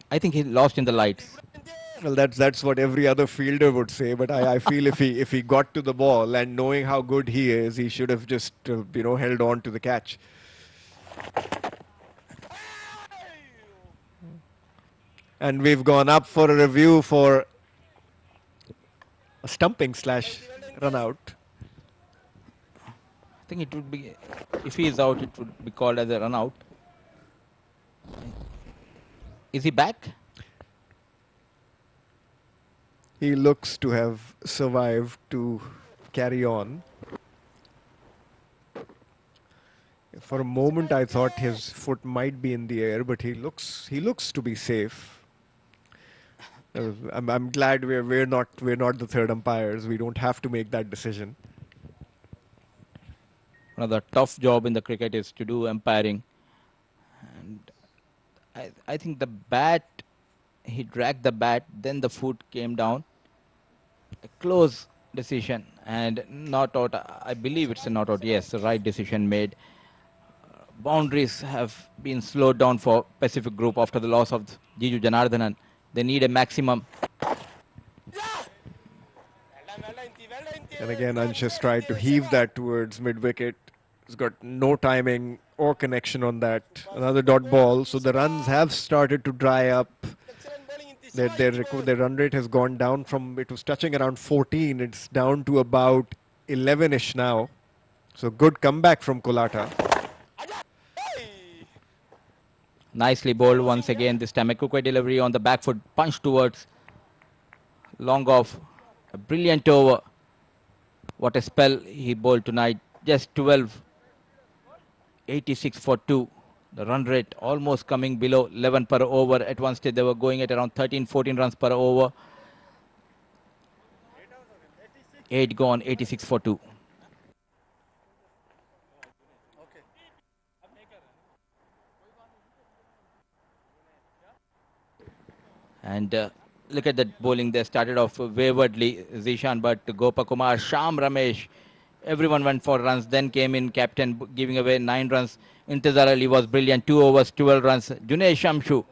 I think he lost in the lights. Well, that's what every other fielder would say. But I feel if he got to the ball and knowing how good he is, he should have just held on to the catch. And we've gone up for a review for a stumping / run out. I think it would be, if he is out, it would be called as a run out. Is he back? He looks to have survived to carry on. For a moment, I thought his foot might be in the air, but he looks to be safe. I'm glad we're not the third umpires. We don't have to make that decision. Another tough job in the cricket is to do umpiring. And I think the bat, he dragged the bat, then the foot came down. A close decision and not out. I believe it's a not out. Yes, the right decision made. Boundaries have been slowed down for Pacific Group after the loss of Jiju Janardhanan. They need a maximum. And again, Ansh has tried to heave that towards mid-wicket. He's got no timing or connection on that. Another dot ball. So the runs have started to dry up. Their run rate has gone down from, it was touching around 14. It's down to about 11-ish now. So good comeback from Colatta. Nicely bowled once again. This time a quick delivery on the back foot. Punch towards long off. A brilliant over. What a spell he bowled tonight. Just 12. 86 for 2. The run rate almost coming below 11 per over. At one stage they were going at around 13-14 runs per over. 8 gone, 86 for 2. And look at that bowling. They started off waywardly, Zishan, but Gopakumar, Sham Ramesh, everyone went for runs. Then came in captain, giving away 9 runs. Intezar Ali was brilliant, 2 overs, 12 runs. Junaid Shamsu,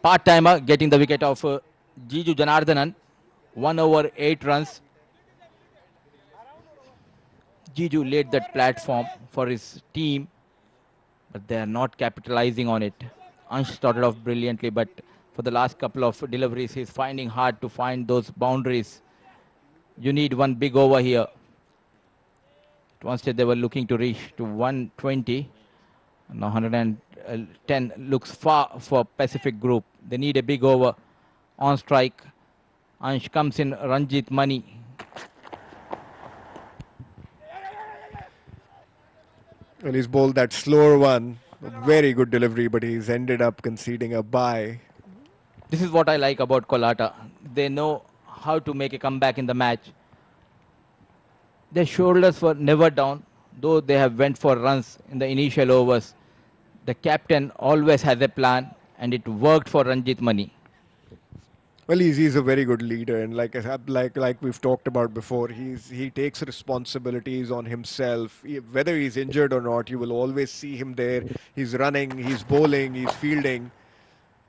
part-timer, getting the wicket of Jiju Janardhanan, 1 over, 8 runs. Jiju laid that platform for his team, but they are not capitalizing on it. Ansh started off brilliantly, but for the last couple of deliveries, he's finding hard to find those boundaries. You need one big over here. At one stage, they were looking to reach to 120. Now 110 looks far for Pacific Group. They need a big over. On strike, Ansh comes in, Ranjit Mani. Well, he's bowled that slower one. A very good delivery, but he's ended up conceding a bye. This is what I like about Colatta. They know how to make a comeback in the match. Their shoulders were never down, though they have went for runs in the initial overs. The captain always has a plan, and it worked for Ranjit Mani. Well, he's a very good leader, and like we've talked about before, he takes responsibilities on himself. Whether he's injured or not, you will always see him there. He's running, he's bowling, he's fielding.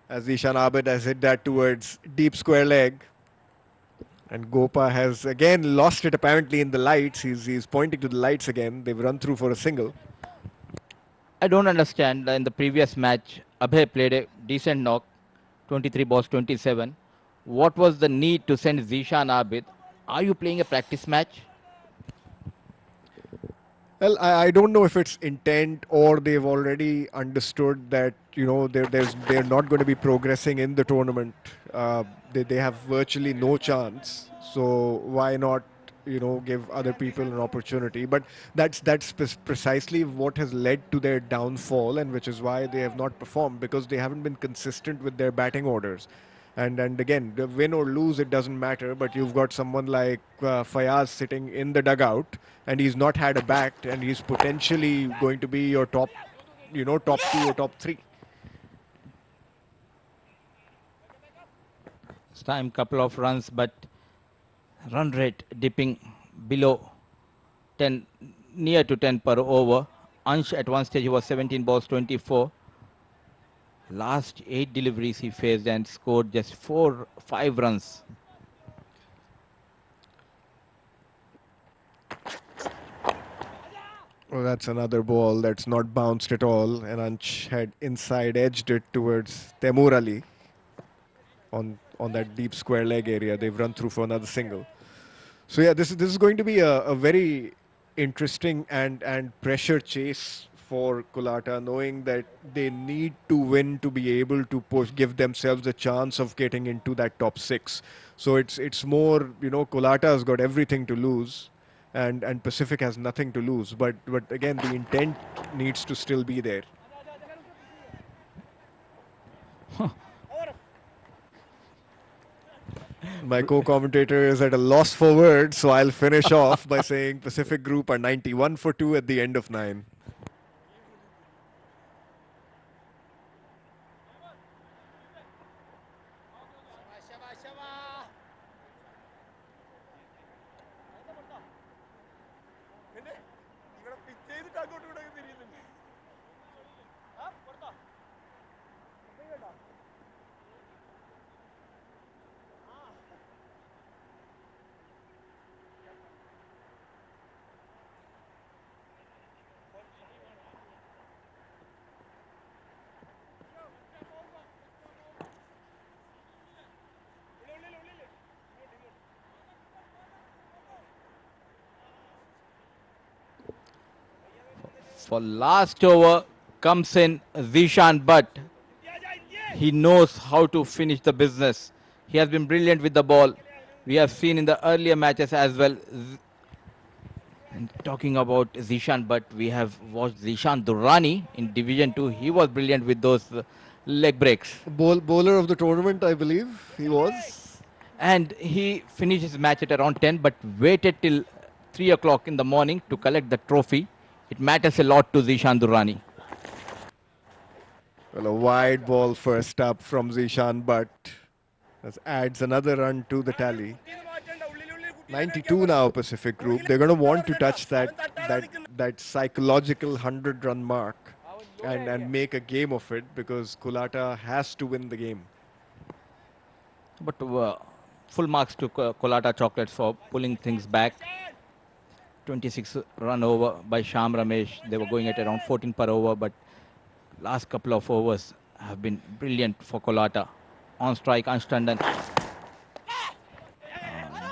As Ishan Abid has hit that towards deep square leg, and Gopa has again lost it apparently in the lights. He's pointing to the lights again. They've run through for a single. I don't understand. In the previous match, Abhay played a decent knock, 23 balls, 27. What was the need to send Zishan Abid? Are you playing a practice match? Well, I don't know if it's intent or they've already understood that they're not going to be progressing in the tournament. They have virtually no chance. So why not give other people an opportunity? But that's precisely what has led to their downfall, and which is why they have not performed, because they haven't been consistent with their batting orders. And again, the win or lose, it doesn't matter. But you've got someone like Fayaz sitting in the dugout, and he's not had a bat, and he's potentially going to be your top 2 or top 3. This time, couple of runs, but run rate dipping below 10, near to 10 per over. Ansh at one stage he was 17 balls, 24. Last 8 deliveries he faced and scored just 5 runs. Well, that's another ball that's not bounced at all, and Ansh had inside edged it towards Temur Ali on that deep square leg area. They've run through for another single. So yeah, this is going to be a very interesting and pressure chase for Colatta, knowing that they need to win to be able to give themselves a chance of getting into that top 6. So it's more, Colatta has got everything to lose, and Pacific has nothing to lose. But again, the intent needs to still be there. My co-commentator is at a loss for words, so I'll finish off by saying Pacific Group are 91 for 2 at the end of 9. For last over comes in Zishan, but he knows how to finish the business. He has been brilliant with the ball. We have seen in the earlier matches as well. And talking about Zishan, but we have watched Zishan Durrani in Division 2. He was brilliant with those leg breaks. Bowler of the tournament, I believe he was. And he finished his match at around 10, but waited till 3 o'clock in the morning to collect the trophy. It matters a lot to Zishan Durrani. Well, a wide ball first up from Zishan, but that adds another run to the tally. 92 now, Pacific Group. They're going to want to touch that psychological 100-run mark and make a game of it, because Colatta has to win the game. But full marks to Colatta Chocolates for pulling things back. 26 run over by Sham Ramesh. They were going at around 14 per over, but last couple of overs have been brilliant for Colatta. On strike, Ansh Tandon.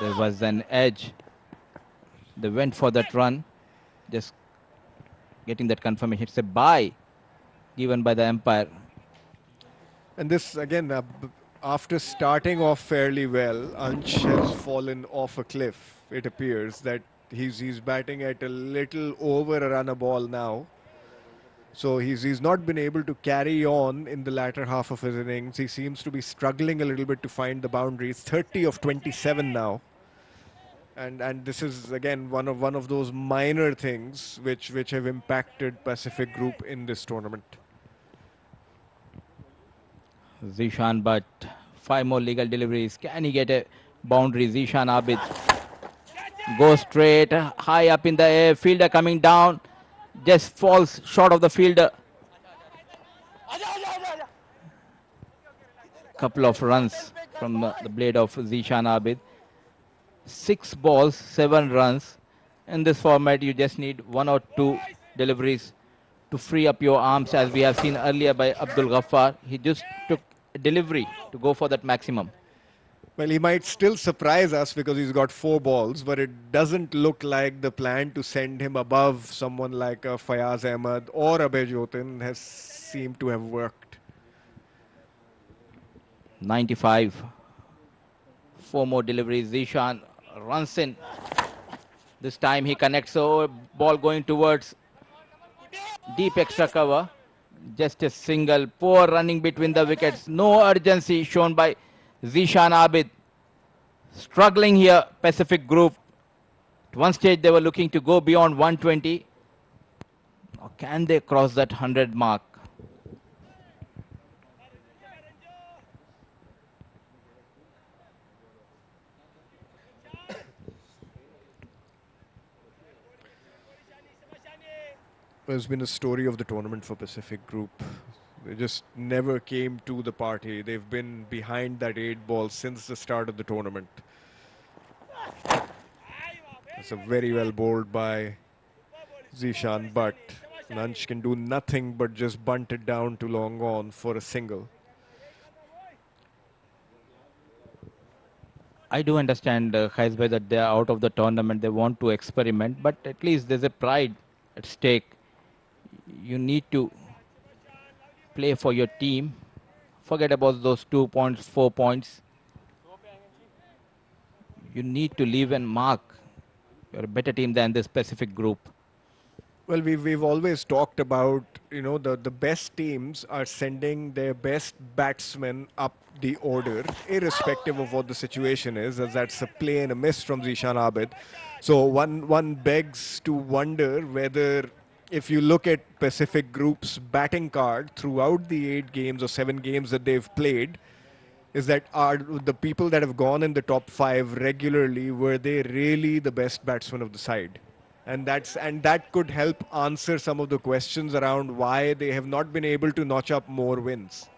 There was an edge. They went for that run, just getting that confirmation. It's a bye given by the umpire. And this again, after starting off fairly well, Ansh has fallen off a cliff. It appears that he's batting at a little over a run a ball now. So he's not been able to carry on in the latter half of his innings. He seems to be struggling a little bit to find the boundaries. 30 of 27 now. And this is again one of those minor things which have impacted Pacific Group in this tournament. Zishan, but 5 more legal deliveries. Can he get a boundary? Zishan Abid goes straight, high up in the air. Fielder coming down, just falls short of the fielder. Couple of runs from the blade of Zishan Abid. 6 balls, 7 runs. In this format, you just need 1 or 2 deliveries to free up your arms, as we have seen earlier by Abdul Ghaffar. He just took a delivery to go for that maximum. Well, he might still surprise us because he's got 4 balls, but it doesn't look like the plan to send him above someone like Fayaz Ahmed or Abhay Jotin has seemed to have worked. 95. 4 more deliveries. Zishan runs in. This time he connects a ball going towards deep extra cover. Just a single. Poor running between the wickets. No urgency shown by Zishan Abid. Struggling here, Pacific Group. At one stage they were looking to go beyond 120. Now can they cross that 100 mark? Has been a story of the tournament for Pacific Group. They just never came to the party. They've been behind that 8 ball since the start of the tournament. It's a very well bowled by Zishan, but Ansh can do nothing but just bunt it down to long on for a single. I do understand, Khaizbhai, that they are out of the tournament. They want to experiment, but at least there's a pride at stake. You need to play for your team. Forget about those 2 points, 4 points. You need to leave and mark. You're a better team than this Pacific Group. Well, we've always talked about, you know, the best teams are sending their best batsmen up the order, irrespective of what the situation is, as that's a play and a miss from Zishan Abid. So one begs to wonder whether, if you look at Pacific Group's batting card throughout the 8 games or 7 games that they've played, is that are the people that have gone in the top 5 regularly, were they really the best batsmen of the side? And that could help answer some of the questions around why they have not been able to notch up more wins.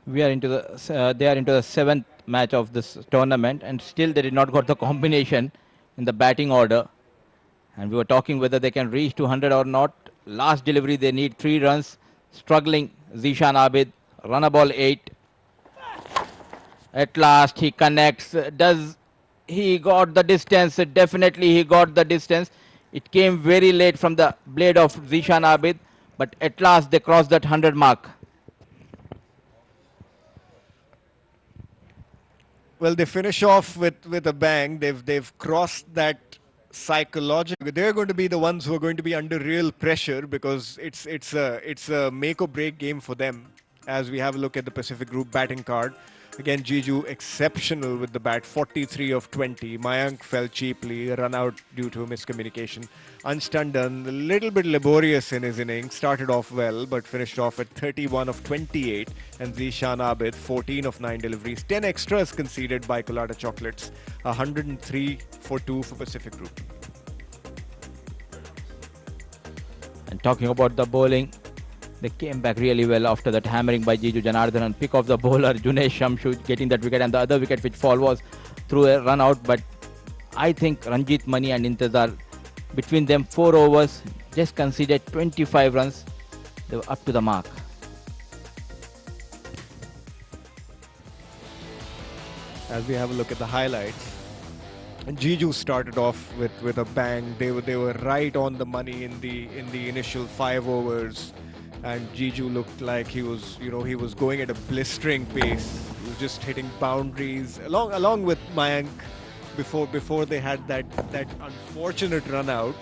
We are into the they are into the 7th match of this tournament, and still they did not got the combination in the batting order. And we were talking whether they can reach 200 or not. Last delivery they need 3 runs. Struggling Zishan Abid, run a ball 8. At last he connects. Does he got the distance? Definitely he got the distance. It came very late from the blade of Zishan Abid, but at last they crossed that 100 mark. Well, they finish off with a bang. They've crossed that psychological. They're going to be the ones who are going to be under real pressure, because it's a make or break game for them. As we have a look at the Pacific Group batting card. Again, Jiju exceptional with the bat, 43 of 20. Mayank fell cheaply, run out due to a miscommunication. Ansh Tandon, a little bit laborious in his innings, started off well, but finished off at 31 of 28. And Zishan Abid, 14 of 9 deliveries. 10 extras conceded by Colatta Chocolates. 103 for 2 for Pacific Group. And talking about the bowling, they came back really well after that hammering by Jiju Janardhan, and pick off the bowler Junesh Shamshu getting that wicket, and the other wicket which fall was through a run out. But I think Ranjit Mani and Intezar, between them 4 overs, just conceded 25 runs. They were up to the mark. As we have a look at the highlights, And Jiju started off with a bang. They were right on the money in the initial 5 overs, and Jiju looked like he was he was going at a blistering pace. He was just hitting boundaries along with Mayank before they had that unfortunate run out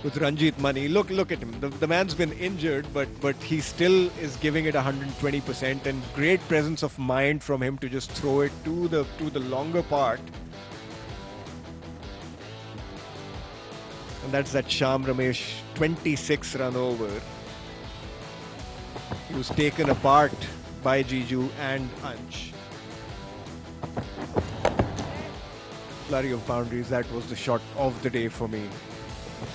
with Ranjit Mani. Look at him. The man's been injured, but he still is giving it 120%, and great presence of mind from him to just throw it to the longer part. And that's that Sham Ramesh 26 run over. He was taken apart by Jiju and Ansh. Flurry of boundaries. That was the shot of the day for me.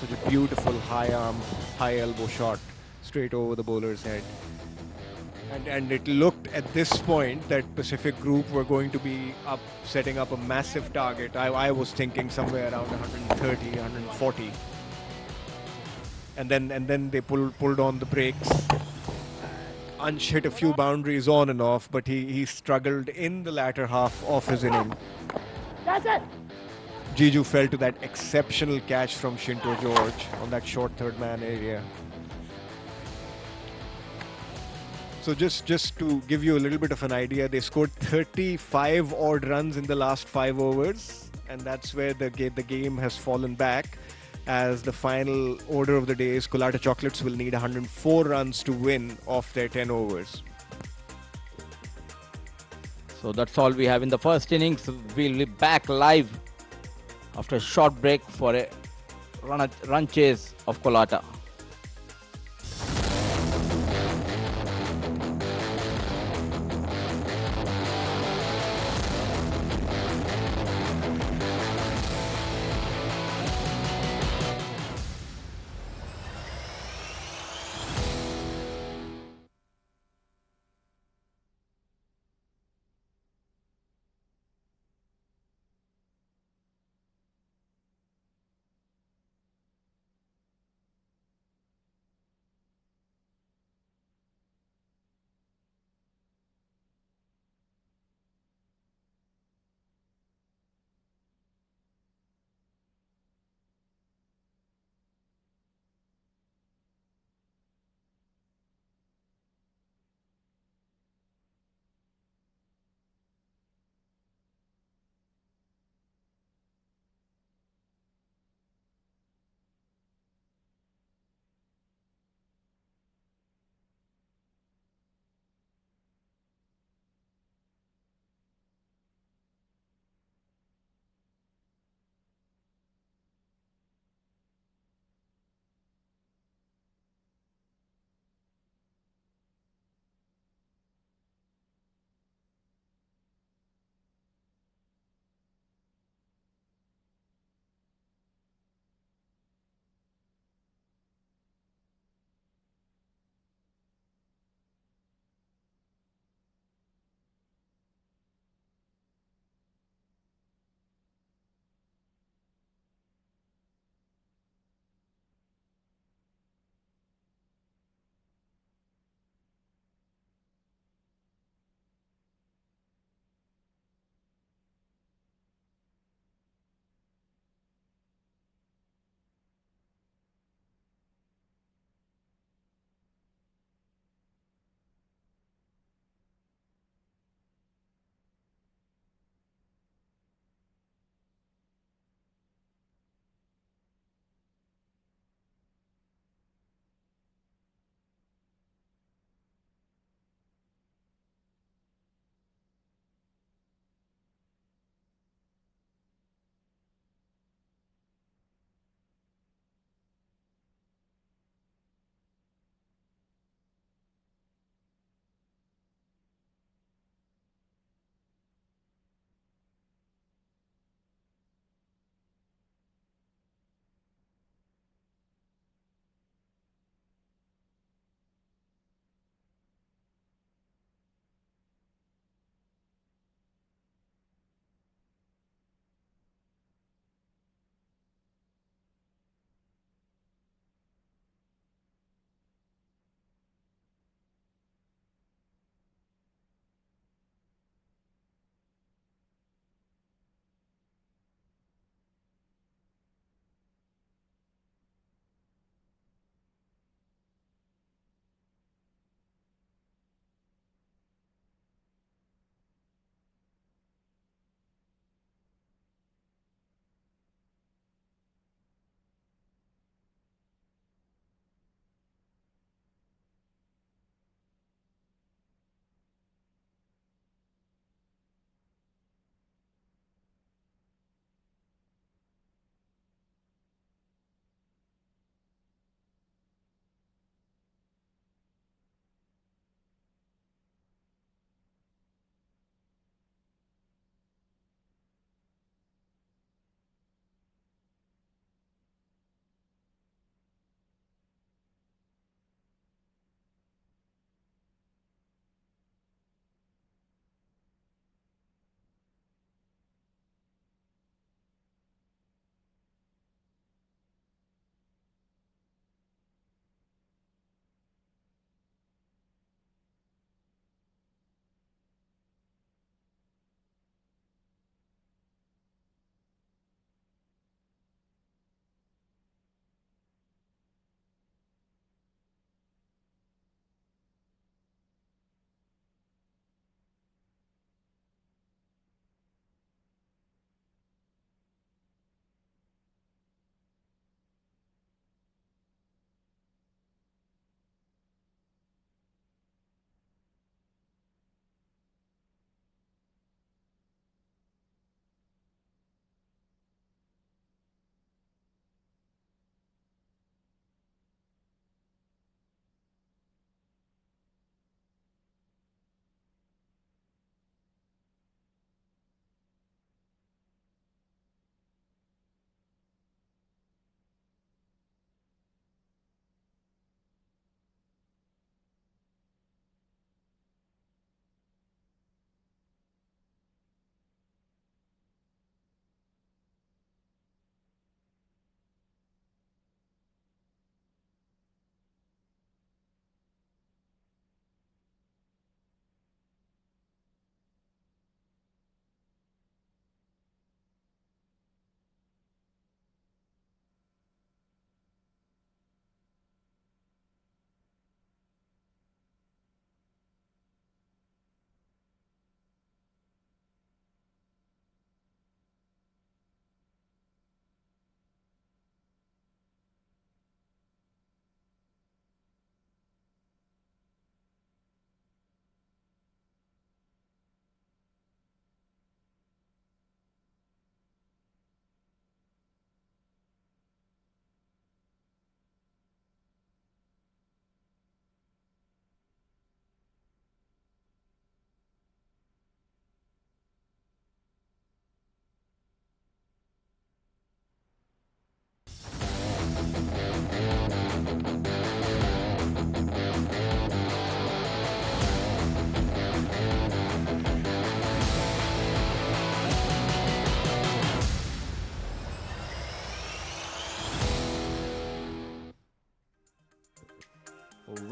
Such a beautiful high arm, high elbow shot straight over the bowler's head. And it looked at this point that Pacific Group were going to be setting up a massive target. I was thinking somewhere around 130, 140. And then they pulled on the brakes. Ansh hit a few boundaries on and off, but he struggled in the latter half of his inning. That's it. Jiju fell to that exceptional catch from Shinto George on that short third man area. So just to give you a little bit of an idea, they scored 35 odd runs in the last 5 overs, and that's where the game has fallen back, as the final order of the day is Colatta Chocolates will need 104 runs to win off their 10 overs. So that's all we have in the first innings. We'll be back live after a short break for a run chase of Colatta.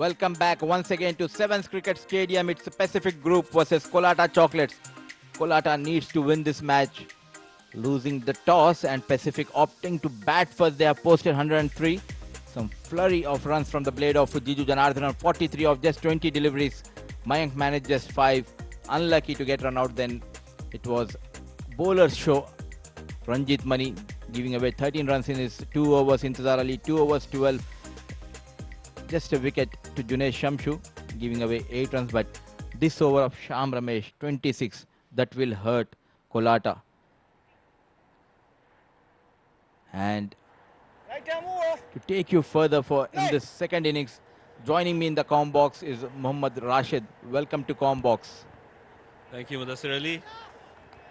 Welcome back once again to Sevens Cricket Stadium. It's Pacific Group versus Colatta Chocolates. Colatta needs to win this match, losing the toss, and Pacific opting to bat first. They have posted 103. Some flurry of runs from the blade of Jiju Janardhan, 43 of just 20 deliveries. Mayank managed just 5. Unlucky to get run out. Then it was bowler's show. Ranjit Mani giving away 13 runs in his 2 overs. Intizar Ali 2 overs 12. Just a wicket to Junaid Shamshu, giving away 8 runs. But this over of Sham Ramesh 26, that will hurt Colatta. And to take you further in this second innings, joining me in the comm box is Mohammad Rashid. Welcome to comm box. Thank you, Mudassir Ali.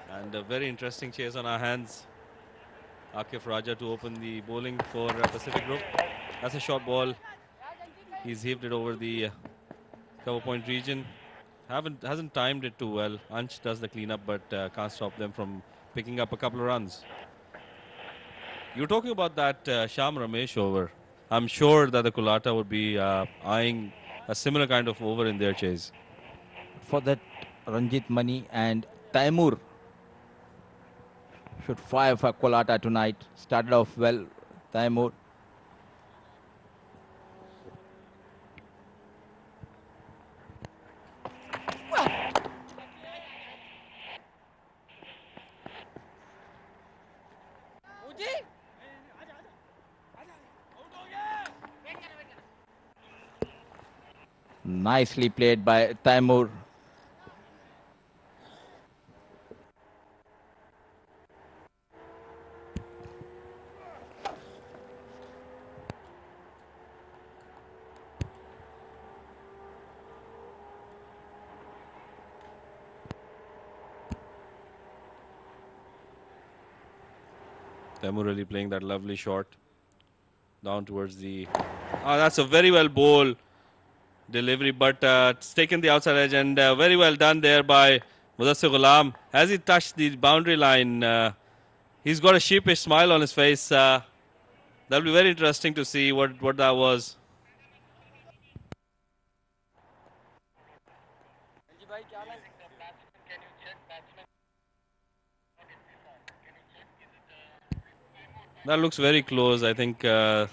And a very interesting chase on our hands. Akif Raja to open the bowling for Pacific Group. That's a short ball. He's heaved it over the cover point region. Hasn't timed it too well. Ansh does the cleanup, but can't stop them from picking up a couple of runs. You're talking about that Sham Ramesh over. I'm sure that the Colatta would be eyeing a similar kind of over in their chase. For that, Ranjit Mani and Taimur should fire for Colatta tonight. Started off well, Taimur. Nicely played by Taimur. Taimur really playing that lovely shot down towards the... that's a very well bowled delivery, but it's taken the outside edge, and very well done there by Mudassir Ghulam. As he touched the boundary line, he's got a sheepish smile on his face. That'll be very interesting to see what that was. That looks very close. I think the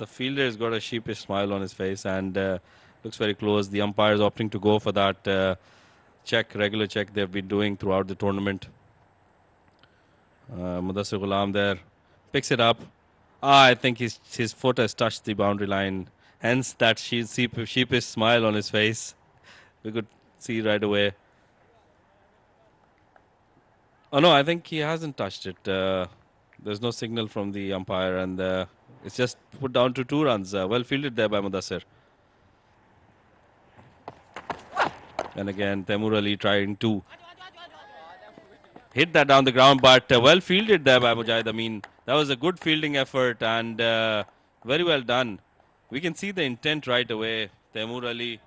fielder has got a sheepish smile on his face, and looks very close. The umpire is opting to go for that regular check they've been doing throughout the tournament. Mudassir Ghulam there picks it up. I think his foot has touched the boundary line. Hence that sheepish smile on his face. We could see right away. Oh no, I think he hasn't touched it. There's no signal from the umpire, and it's just put down to 2 runs. Well fielded there by Mudassir. And again, Taimur Ali trying to hit that down the ground, but well fielded there by Mujahid Amin. That was a good fielding effort, and very well done. We can see the intent right away. Taimur Ali,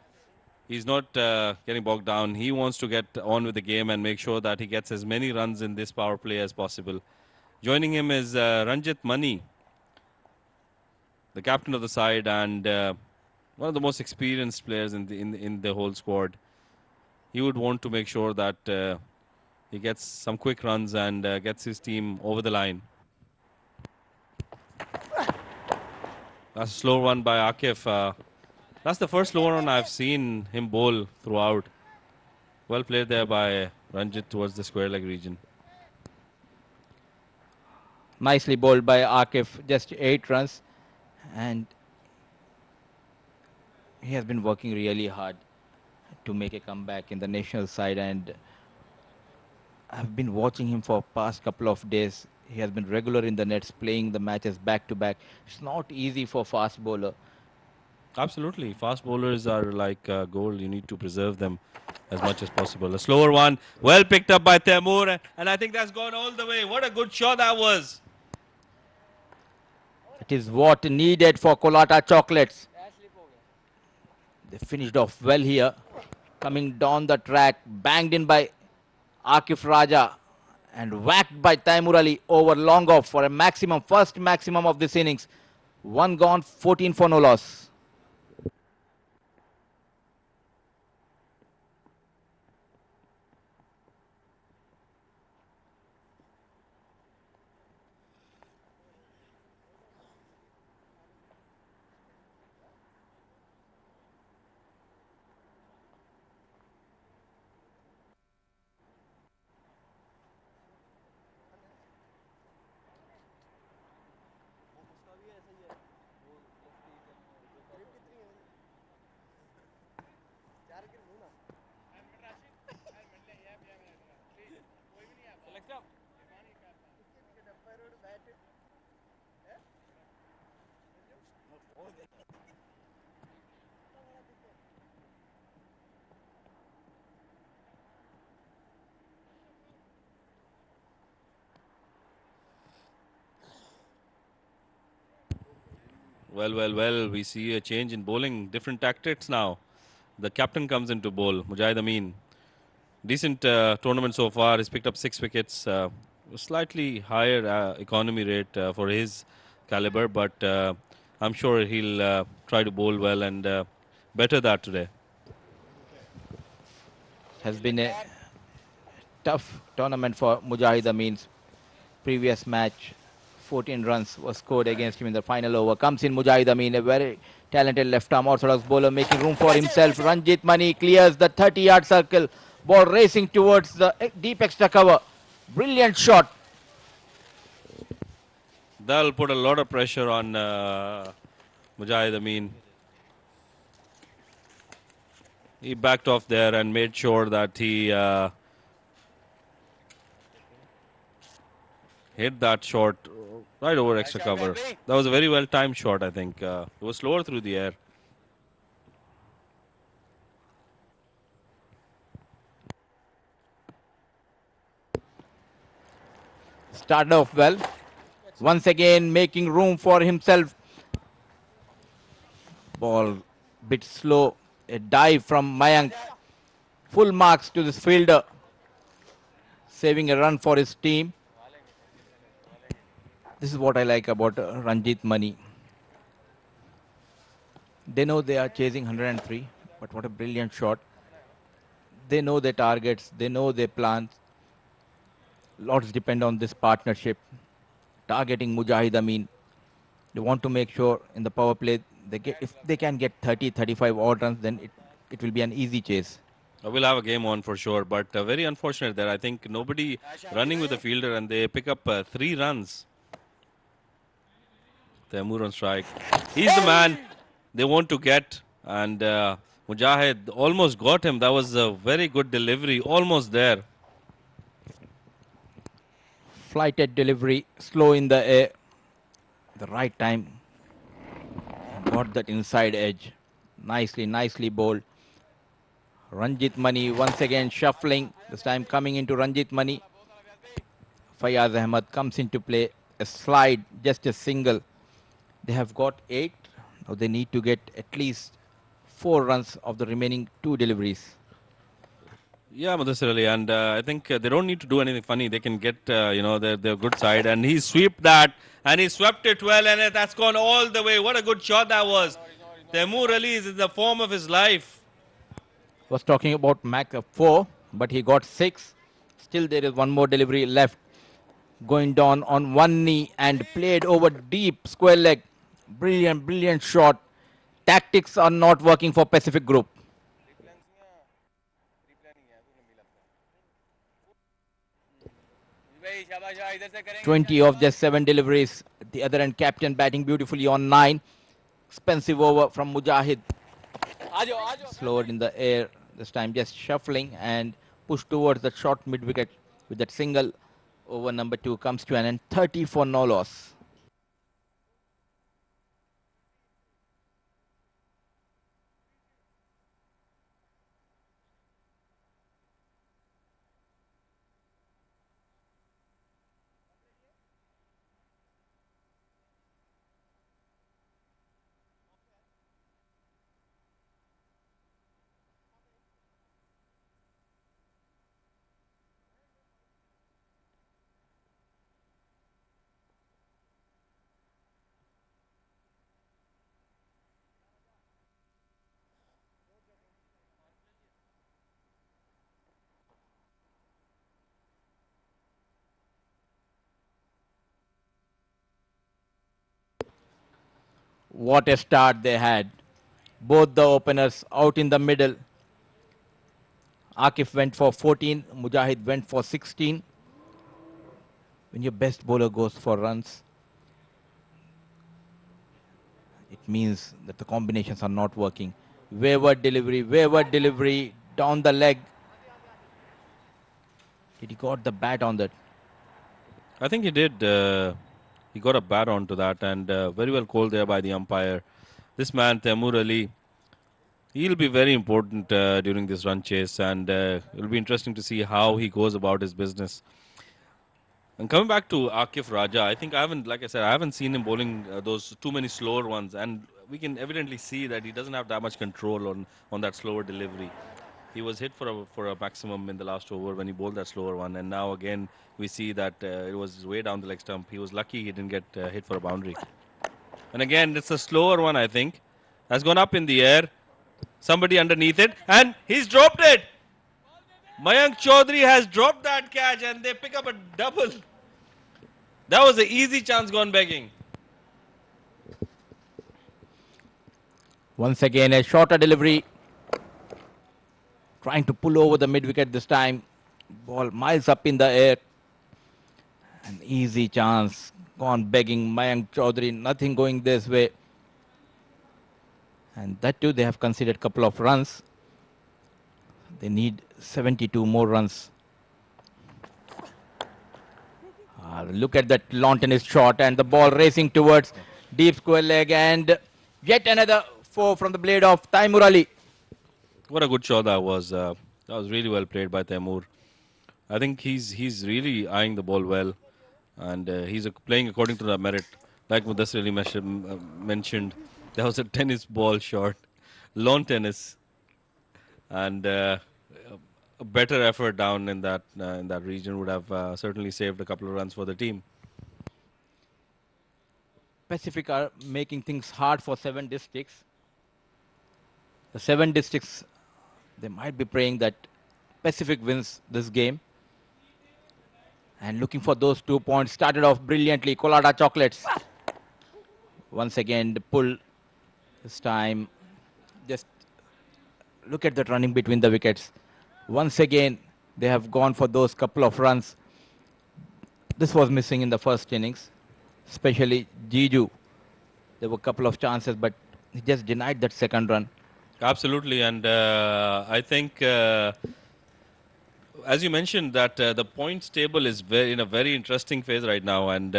he's not getting bogged down. He wants to get on with the game and make sure that he gets as many runs in this power play as possible. Joining him is Ranjit Mani, the captain of the side, and one of the most experienced players in the whole squad. He would want to make sure that he gets some quick runs and gets his team over the line. That's a slow one by Akif. That's the first slow run I've seen him bowl throughout. Well played there by Ranjit towards the square leg region. Nicely bowled by Akif, just 8 runs. And he has been working really hard to make a comeback in the national side, and I've been watching him for past couple of days. He has been regular in the nets, playing the matches back to back. It's not easy for fast bowler. Absolutely. Fast bowlers are like gold. You need to preserve them as much as possible. A slower one, well picked up by Taimur, and I think that's gone all the way. What a good shot that was. It is what needed for Colatta Chocolates. They finished off well here. Coming down the track, banged in by Akif Raja and whacked by Taimur Ali over long off for a first maximum of this innings. 1 gone, 14 for no loss. Well, we see a change in bowling, different tactics now. The captain comes into bowl, Mujahid Amin. Decent tournament so far. He's picked up 6 wickets. Slightly higher economy rate for his caliber, but I'm sure he'll try to bowl well and better that today. Has been a tough tournament for Mujahid Amin's previous match. 14 runs was scored against him in the final over. Comes in Mujahid Amin, a very talented left-arm orthodox bowler, making room for himself. Ranjit Mani clears the 30-yard circle. Ball racing towards the deep extra cover. Brilliant shot. That'll put a lot of pressure on Mujahid Amin. He backed off there and made sure that he hit that shot right over extra cover. That was a very well timed shot, I think. It was slower through the air. Started off well. Once again making room for himself. Ball bit slow. A dive from Mayank. Full marks to this fielder. Saving a run for his team. This is what I like about Ranjit Mani. They know they are chasing 103, but what a brilliant shot. They know their targets, they know their plans. Lots depend on this partnership. Targeting Mujahid Amin. They want to make sure in the power play, if they can get 30, 35 odd runs, then it will be an easy chase. We'll have a game on for sure, but very unfortunate there. I think nobody running with the fielder and they pick up 3 runs. Taimur on strike. He's the man they want to get, and Mujahid almost got him. That was a very good delivery, almost there. Flighted delivery, slow in the air. The right time. Got that inside edge. Nicely bowled. Ranjit Mani once again shuffling. This time coming into Ranjit Mani. Fayaz Ahmed comes into play. A slide, just a single. They have got 8. Now they need to get at least 4 runs of the remaining 2 deliveries. Yeah, Mudassir Ali, and I think they don't need to do anything funny. They can get, their good side, and he swept that, and he swept it well, and that's gone all the way. What a good shot that was. Taimur Ali is in the form of his life. Was talking about Mac 4, but he got 6. Still there is one more delivery left. Going down on one knee and played over deep square leg. Brilliant shot. Tactics are not working for Pacific Group. 20 of just 7 deliveries. At the other end, captain batting beautifully on 9. Expensive over from Mujahid. Slower in the air. This time just shuffling and pushed towards the short mid wicket with that single. Over number 2 comes to an end. 30 for no loss. What a start they had. Both the openers out in the middle. Akif went for 14. Mujahid went for 16. When your best bowler goes for runs, it means that the combinations are not working. Wayward delivery, down the leg. Did he got the bat on that? I think he did. He got a bat onto that, and very well called there by the umpire. This man, Taimur Ali, he'll be very important during this run chase, and it'll be interesting to see how he goes about his business. And coming back to Akif Raja, I think I haven't, like I said, I haven't seen him bowling those too many slower ones, and we can evidently see that he doesn't have that much control on that slower delivery. He was hit for a maximum in the last over when he bowled that slower one, and now again we see that it was way down the leg stump. He was lucky he didn't get hit for a boundary. And again, it's a slower one, I think. Has gone up in the air. Somebody underneath it, and he's dropped it. Mayank Chaudhary has dropped that catch, and they pick up a double. That was an easy chance gone begging. Once again, a shorter delivery. Trying to pull over the mid-wicket this time. Ball miles up in the air. An easy chance gone begging. Mayank Chaudhary, nothing going this way. And that too, they have conceded a couple of runs. They need 72 more runs. Look at that lawn tennis shot, and the ball racing towards deep square leg, and yet another four from the blade of Taimur Ali. What a good shot that was. That was really well played by Taimur. I think he's really eyeing the ball well, and he's playing according to the merit. Like Mudassir Ali mentioned, that was a tennis ball shot, lawn tennis, and a better effort down in that region would have certainly saved a couple of runs for the team. Pacific are making things hard for 7 districts. The 7 districts, they might be praying that Pacific wins this game. And looking for those 2 points. Started off brilliantly. Colatta Chocolates. Once again, the pull. This time, just look at that running between the wickets. Once again, they have gone for those couple of runs. This was missing in the first innings, especially Jiju. There were a couple of chances, but he just denied that second run. Absolutely, and I think, as you mentioned, that the points table is in a very interesting phase right now, and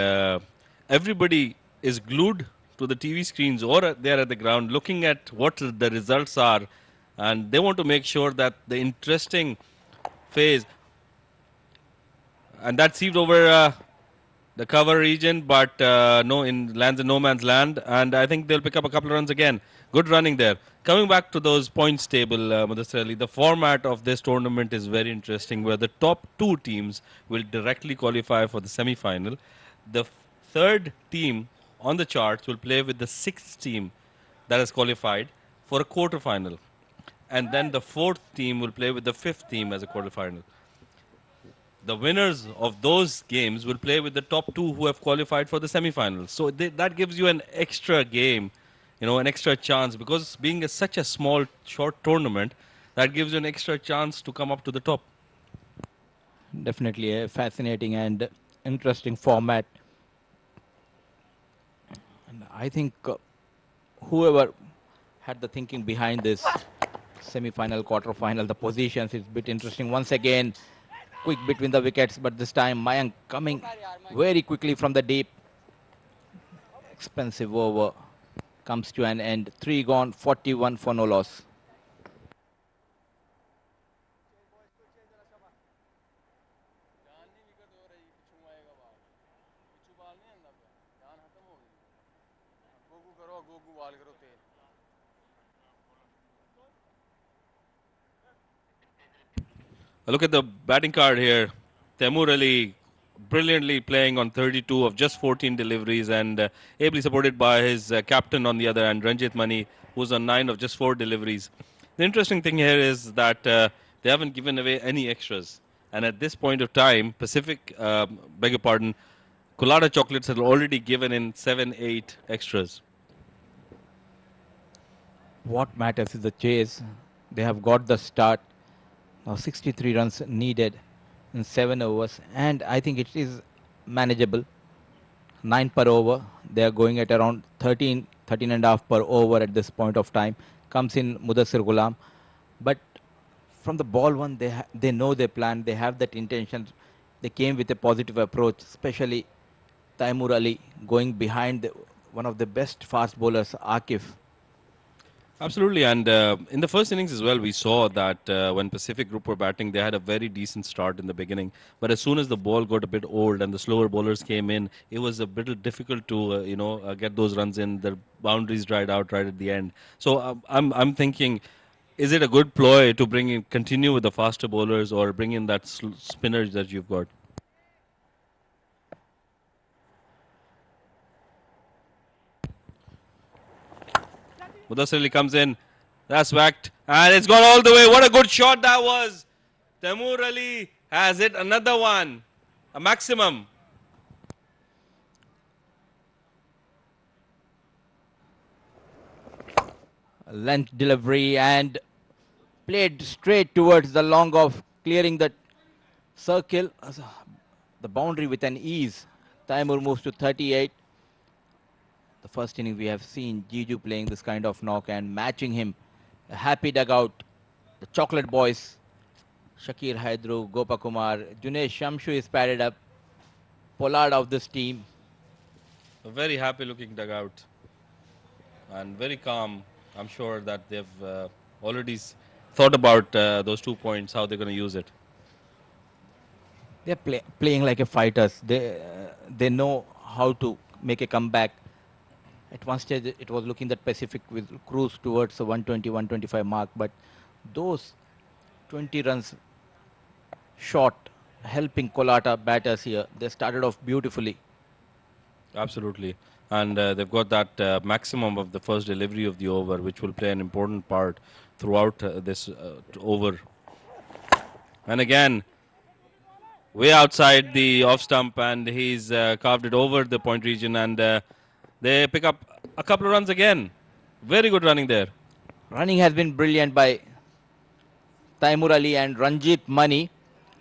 everybody is glued to the TV screens or there at the ground looking at what the results are, and they want to make sure that the interesting phase, and that's heaved over the cover region, but lands in no man's land, and I think they'll pick up a couple of runs again. Good running there. Coming back to those points table, Mudassir Ali, the format of this tournament is very interesting, where the top 2 teams will directly qualify for the semi-final. The third team on the charts will play with the 6th team that has qualified for a quarter-final. And then the 4th team will play with the 5th team as a quarter-final. The winners of those games will play with the top 2 who have qualified for the semi-finals. So that gives you an extra game, an extra chance, because being such a small, short tournament, that gives you an extra chance to come up to the top. Definitely a fascinating and interesting format. And I think whoever had the thinking behind this semi-final, quarter-final, the positions is a bit interesting. Once again, quick between the wickets, but this time Mayank coming very quickly from the deep. Expensive over comes to an end. 3 gone, 41 for no loss. Look at the batting card here. Taimur Ali brilliantly playing on 32 of just 14 deliveries, and ably supported by his captain on the other hand, Ranjit Mani, who's on 9 of just 4 deliveries. The interesting thing here is that they haven't given away any extras. And at this point of time, Colatta Chocolates have already given in 7-8 extras. What matters is the chase. They have got the start. Now 63 runs needed in 7 overs, and I think it is manageable. 9 per over. They are going at around 13 and a half per over at this point of time. Comes in Mudassir Ghulam, but from the ball one, they know their plan. They have that intention. They came with a positive approach, especially Taimur Ali going behind one of the best fast bowlers, Akif. Absolutely, and in the first innings as well, we saw that when Pacific Group were batting, they had a very decent start in the beginning. But as soon as the ball got a bit old and the slower bowlers came in, it was a bit difficult to get those runs in. The boundaries dried out right at the end. So I'm thinking, is it a good ploy to continue with the faster bowlers, or bring in that spinners that you've got? Mudassir Ali comes in. That's whacked. And it's gone all the way. What a good shot that was. Taimur Ali has hit another one. A maximum. Length delivery and played straight towards the long off, clearing the circle, the boundary with an ease. Taimur moves to 38. The first inning we have seen Jiju playing this kind of knock and matching him. A happy dugout. The Chocolate Boys, Shakir Haidru, Gopakumar, Junesh Shamshu is padded up. Pollard of this team. A very happy looking dugout. And very calm. I'm sure that they've already thought about those 2 points, how they're going to use it. They're playing like a fighters. They know how to make a comeback. At one stage, it was looking that Pacific will cruise towards the 120, 125 mark, but those 20 runs short, helping Colatta batters here. They started off beautifully. Absolutely. And they've got that maximum of the first delivery of the over, which will play an important part throughout this over. And again, way outside the off stump, and he's carved it over the point region, and they pick up a couple of runs again. Very good running there. Running has been brilliant by Taimur Ali and Ranjit Mani.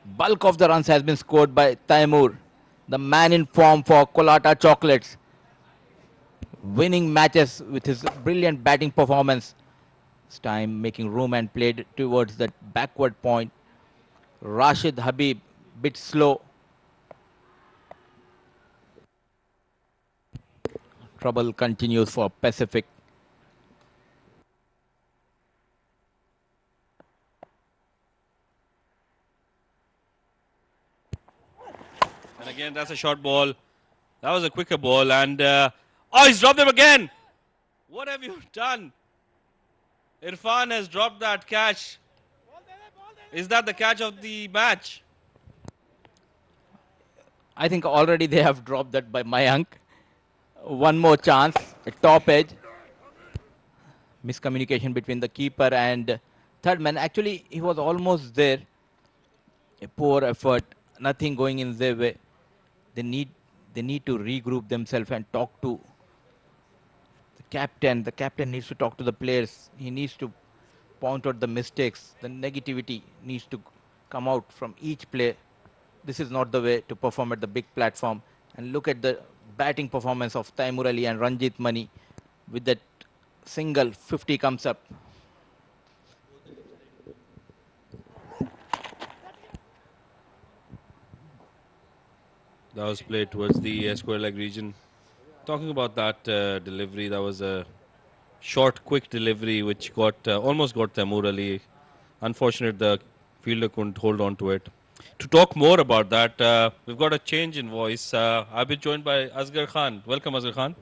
Bulk of the runs has been scored by Taimur, the man in form for Colatta Chocolates. Winning matches with his brilliant batting performance. This time making room and played towards that backward point. Rashid Habib, bit slow. Trouble continues for Pacific. And again, that's a short ball. That was a quicker ball, and oh, he's dropped them again. What have you done? Irfan has dropped that catch. Is that the catch of the match? I think already they have dropped that by Mayank. One more chance, a top edge. Miscommunication between the keeper and third man. Actually, he was almost there. A poor effort, nothing going in their way. They need to regroup themselves and talk to the captain. The captain needs to talk to the players. He needs to point out the mistakes. The negativity needs to come out from each player. This is not the way to perform at the big platform. And look at the batting performance of Taimur Ali and Ranjit Mani. With that single, 50 comes up. That was played towards the square leg region. Talking about that delivery, that was a short, quick delivery which almost got Taimur Ali. Unfortunate the fielder couldn't hold on to it. To talk more about that, we've got a change in voice. I've been joined by Asghar Khan. Welcome, Asghar Khan.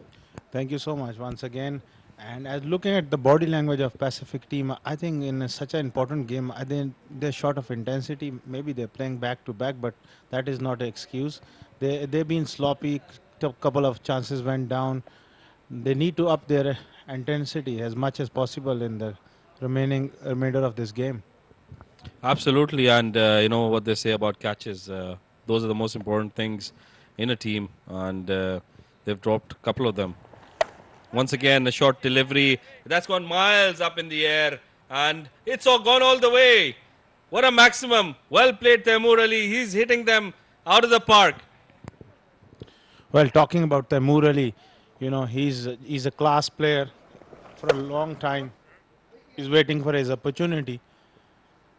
Thank you so much once again. And as looking at the body language of Pacific team, I think in such an important game, I think they're short of intensity. Maybe they're playing back to back, but that is not an excuse. They've been sloppy. A couple of chances went down. They need to up their intensity as much as possible in the remainder of this game. Absolutely, and you know what they say about catches. Those are the most important things in a team, and they've dropped a couple of them. Once again, a short delivery. That's gone miles up in the air, and it's all gone all the way. What a maximum. Well played, Taimur Ali. He's hitting them out of the park. Well, talking about Taimur Ali, you know, he's a class player for a long time. He's waiting for his opportunity.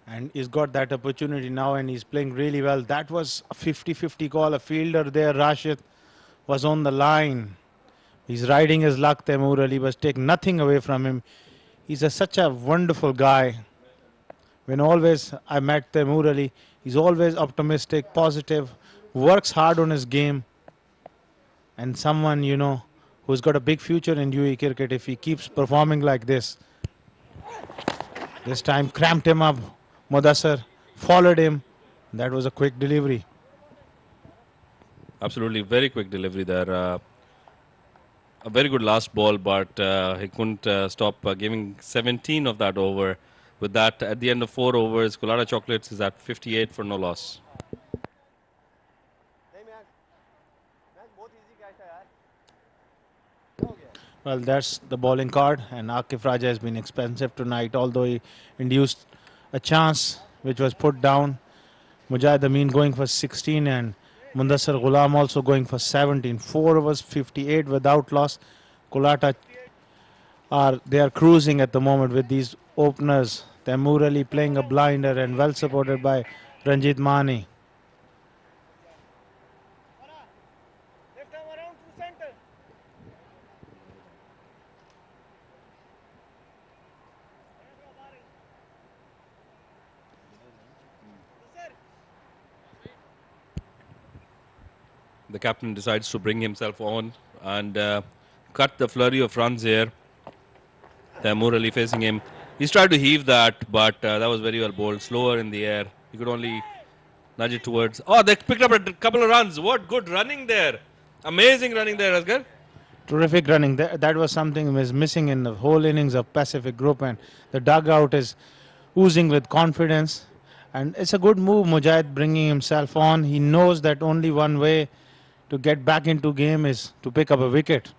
and he's got that opportunity now, and he's playing really well. That was a 50-50 call. A fielder there, Rashid, was on the line. He's riding his luck. Taimur Ali was taking nothing away from him. He's such a wonderful guy. When always I met Taimur Ali, he's always optimistic, positive, works hard on his game, and someone, you know, who's got a big future in UAE cricket if he keeps performing like this. This time cramped him up. Mudassir followed him. That was a quick delivery. Absolutely, very quick delivery there. A very good last ball, but he couldn't stop giving 17 of that over. With that, at the end of 4 overs, Colatta Chocolates is at 58 for no loss. Well, that's the bowling card, and Akif Raja has been expensive tonight, although he induced a chance which was put down. Mujahid Amin going for 16 and Mundassir Ghulam also going for 17. 4 overs, 58 without loss. Colatta they are cruising at the moment with these openers. Taimur Ali playing a blinder and well supported by Ranjit Mani. The captain decides to bring himself on and cut the flurry of runs here. Taimur Ali facing him. He's tried to heave that, but that was very well bowled. Slower in the air. He could only nudge it towards. Oh, they picked up a couple of runs. What good running there. Amazing running there, Asghar. Terrific running. That was something was missing in the whole innings of Pacific Group, and the dugout is oozing with confidence. And it's a good move, Mujahid bringing himself on. He knows that only one way to get back into game is to pick up a wicket.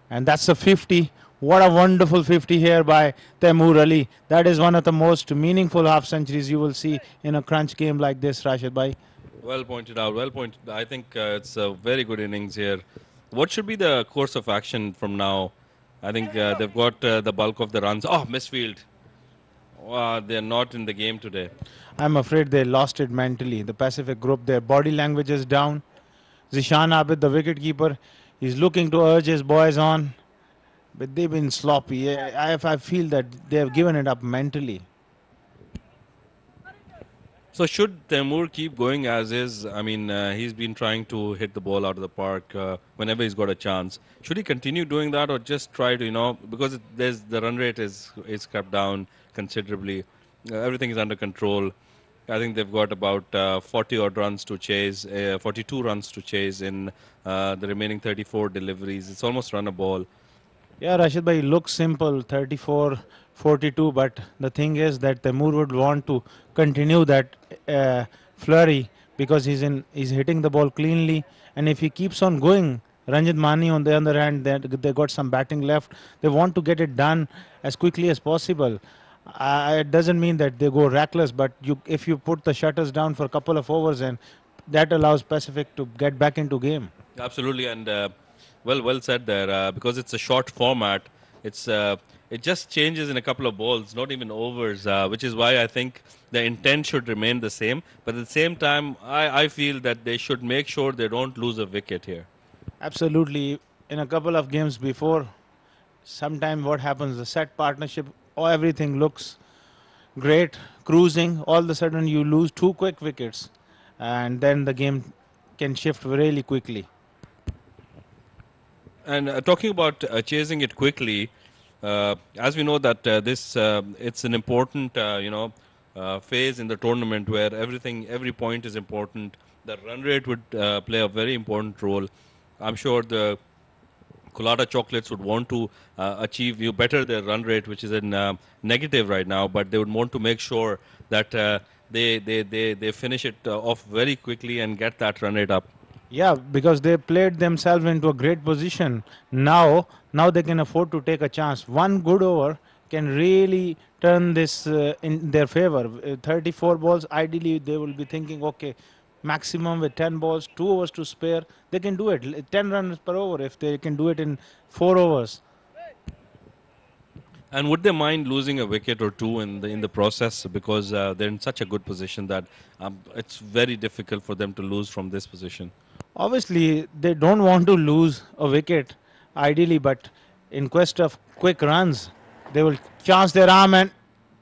And that's a 50. What a wonderful 50 here by Taimur Ali. That is one of the most meaningful half centuries you will see in a crunch game like this, Rashid bhai. Well pointed out, well pointed. I think it's a very good innings here. What should be the course of action from now? I think they've got the bulk of the runs. Oh, misfield. They're not in the game today. I'm afraid they lost it mentally. The Pacific Group, their body language is down. Zishan Abid, the wicketkeeper, is looking to urge his boys on, but they've been sloppy. I feel that they have given it up mentally. So should Taimur keep going as is? I mean, he's been trying to hit the ball out of the park whenever he's got a chance. Should he continue doing that or just try to, you know, because the run rate is kept down considerably. Everything is under control. I think they've got about 40 odd runs to chase, 42 runs to chase in the remaining 34 deliveries. It's almost run a ball. Yeah, Rashid bhai, looks simple, 34, 42, but the thing is that Taimur would want to continue that flurry because he's hitting the ball cleanly, and if he keeps on going, Ranjit Mani on the other hand, they got some batting left. They want to get it done as quickly as possible. It doesn't mean that they go reckless, but if you put the shutters down for a couple of overs, and that allows Pacific to get back into game. Absolutely, and well said there. Because it's a short format, it just changes in a couple of balls, not even overs, which is why I think the intent should remain the same. But at the same time, I feel that they should make sure they don't lose a wicket here. Absolutely. In a couple of games before, sometime what happens, the set partnership, everything looks great, cruising. All of a sudden you lose 2 quick wickets, and then the game can shift really quickly. And talking about chasing it quickly, as we know that it's an important phase in the tournament where every point is important. The run rate would play a very important role. I'm sure the Colatta Chocolates would want to achieve better their run rate, which is in negative right now, but they would want to make sure that they finish it off very quickly and get that run rate up. Yeah, because they played themselves into a great position. Now they can afford to take a chance. One good over can really turn this in their favor. 34 balls, ideally they will be thinking, okay, maximum with 10 balls, 2 overs to spare. They can do it. 10 runs per over if they can do it in 4 overs. And would they mind losing a wicket or two in the process, because they're in such a good position that it's very difficult for them to lose from this position? Obviously, they don't want to lose a wicket, ideally, but in quest of quick runs, they will chance their arm, and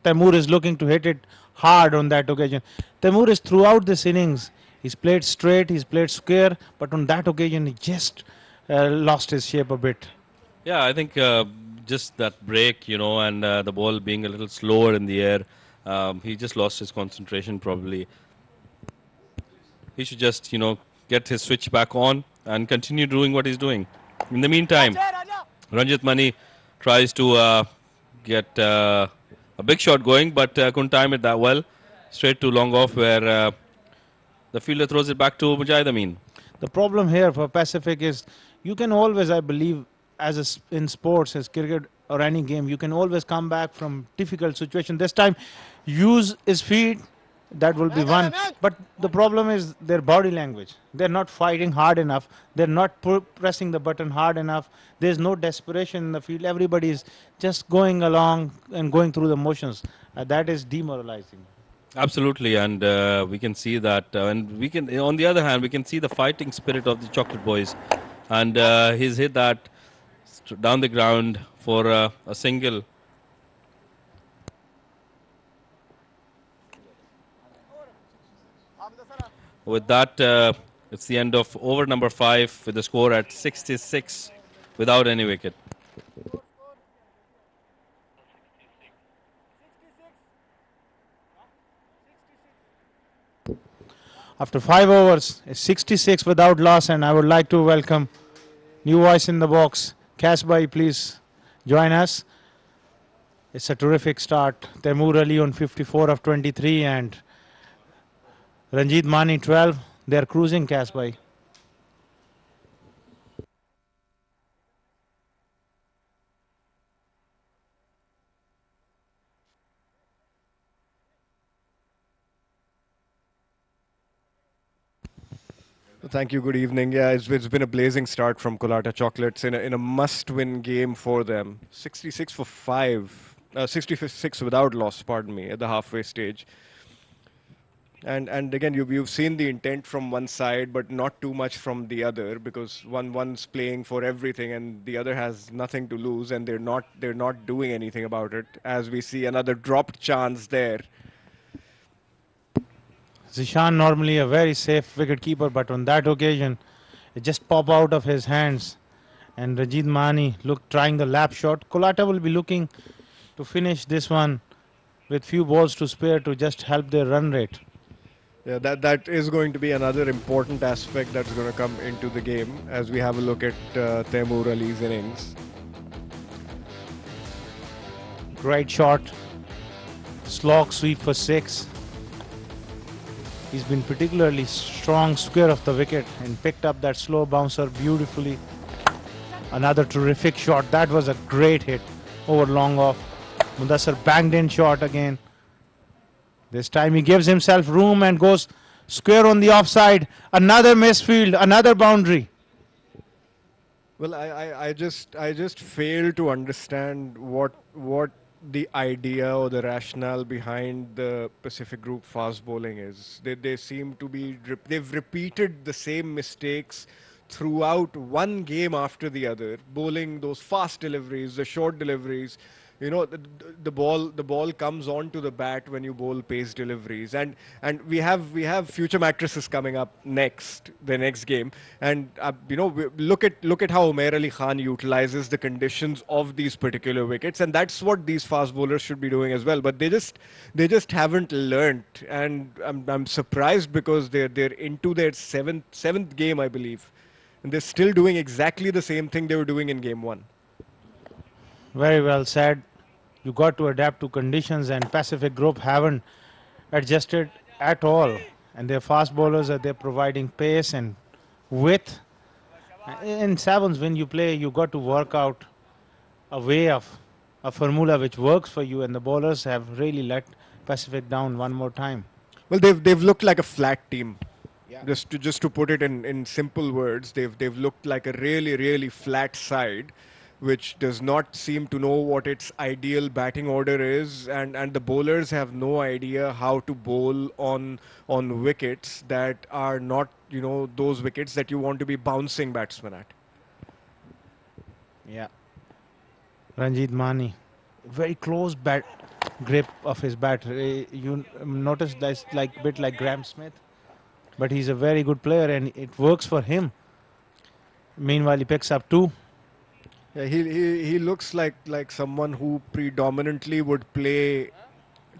Taimur is looking to hit it hard on that occasion. Taimur is throughout this innings. He's played straight, he's played square, but on that occasion, he just lost his shape a bit. Yeah, I think just that break, and the ball being a little slower in the air, he just lost his concentration probably. He should just, get his switch back on and continue doing what he's doing. In the meantime, Ranjit Mani tries to get a big shot going, but couldn't time it that well. Straight to long off, where the fielder throws it back to Mujahid Amin. The problem here for Pacific is you can always, I believe, in sports, as cricket or any game, you can always come back from difficult situation. This time, use his feet. That will be one. But the problem is their body language. They're not fighting hard enough. They're not pressing the button hard enough. There's no desperation in the field. Everybody is just going along and going through the motions. That is demoralizing. Absolutely, and we can see that, and we can, on the other hand, we can see the fighting spirit of the Chocolate Boys, and he's hit that down the ground for a single. With that, it's the end of over number 5 with the score at 66 without any wicket. After 5 overs, it's 66 without loss, and I would like to welcome new voice in the box. Kasbai, please join us. It's a terrific start. Taimur Ali on 54 of 23 and Ranjit Mani 12. They're cruising, Kasbai. Thank you. Good evening. Yeah, it's been a blazing start from Colatta Chocolates in a must-win game for them. 66 for 5, 66 without loss. Pardon me, at the halfway stage. And again, you've seen the intent from one side, but not too much from the other, because one's playing for everything and the other has nothing to lose, and they're not doing anything about it. As we see another dropped chance there. Zishan normally a very safe wicket-keeper, but on that occasion, it just popped out of his hands. And Ranjit Mani trying the lap shot. Colatta will be looking to finish this one with few balls to spare to just help their run rate. Yeah, that is going to be another important aspect that's going to come into the game as we have a look at Taimur Ali's innings. Great shot. Slog sweep for 6. He's been particularly strong square of the wicket and picked up that slow bouncer beautifully. Another terrific shot. That was a great hit over long off. Mudassar banged in shot again. This time he gives himself room and goes square on the offside. Another misfield, another boundary. Well, I just fail to understand what the idea or the rationale behind the Pacific Group fast bowling is. They seem to be they've repeated the same mistakes throughout one game after the other, bowling those fast deliveries, the short deliveries. You know, the ball comes onto the bat when you bowl pace deliveries, and we have future mattresses coming up the next game, and look at how Umair Ali Khan utilizes the conditions of these particular wickets, and that's what these fast bowlers should be doing as well. But they just haven't learnt, and I'm surprised because they're into their seventh game, I believe, and they're still doing exactly the same thing they were doing in game 1. Very well said. You got to adapt to conditions, and Pacific Group haven't adjusted at all. And their fast bowlers they're providing pace and width. In sevens, when you play, you got to work out a way of a formula which works for you. And the bowlers have really let Pacific down one more time. Well, they've looked like a flat team. Yeah. Just to put it in simple words, they've looked like a really flat side. which does not seem to know what its ideal batting order is, and the bowlers have no idea how to bowl on wickets that are not, you know, those wickets that you want to be bouncing batsmen at. Yeah. Ranjit Mani, very close bat grip of his bat. You notice that's like bit like Graham Smith, but he's a very good player and it works for him. Meanwhile, he picks up 2. Yeah, he looks like someone who predominantly would play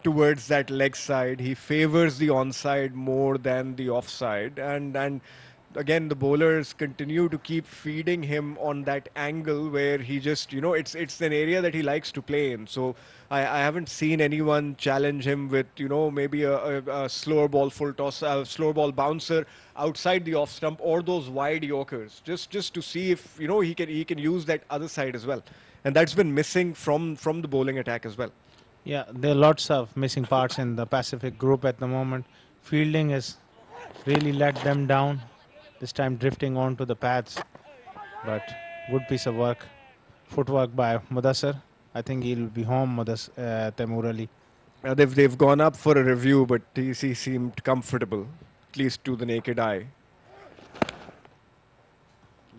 towards that leg side. He favors the onside more than the offside, and again the bowlers continue to keep feeding him on that angle where he just, you know, it's an area that he likes to play in. So I haven't seen anyone challenge him with, you know, maybe a slower ball full toss, a slower ball bouncer outside the off stump, or those wide yorkers, just to see if, you know, he can use that other side as well, and that's been missing from the bowling attack as well. Yeah, there are lots of missing parts in the Pacific group at the moment. Fielding has really let them down. This time drifting onto the paths, but good piece of work. Footwork by Mudassir. I think he'll be home, Taimur Ali. They've gone up for a review, but he seemed comfortable, at least to the naked eye.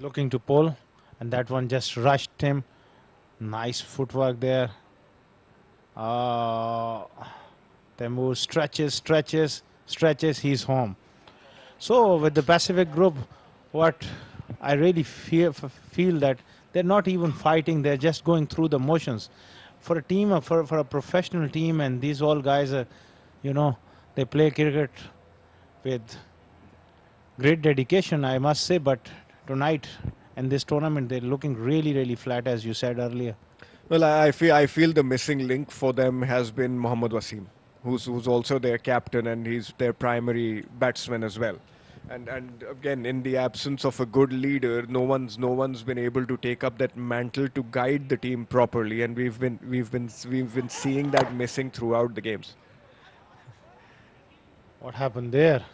Looking to pull, and that one just rushed him. Nice footwork there. Taimur stretches, he's home. So with the Pacific group, what I really feel that they're not even fighting, they're just going through the motions. For a team, for a professional team, and these all guys are, you know, they play cricket with great dedication, I must say, but tonight in this tournament, they're looking really, really flat, as you said earlier. Well, I feel the missing link for them has been Mohammad Wasim, who's also their captain, and he's their primary batsman as well. And again, in the absence of a good leader, no one's been able to take up that mantle to guide the team properly, and we've been seeing that missing throughout the games. What happened there?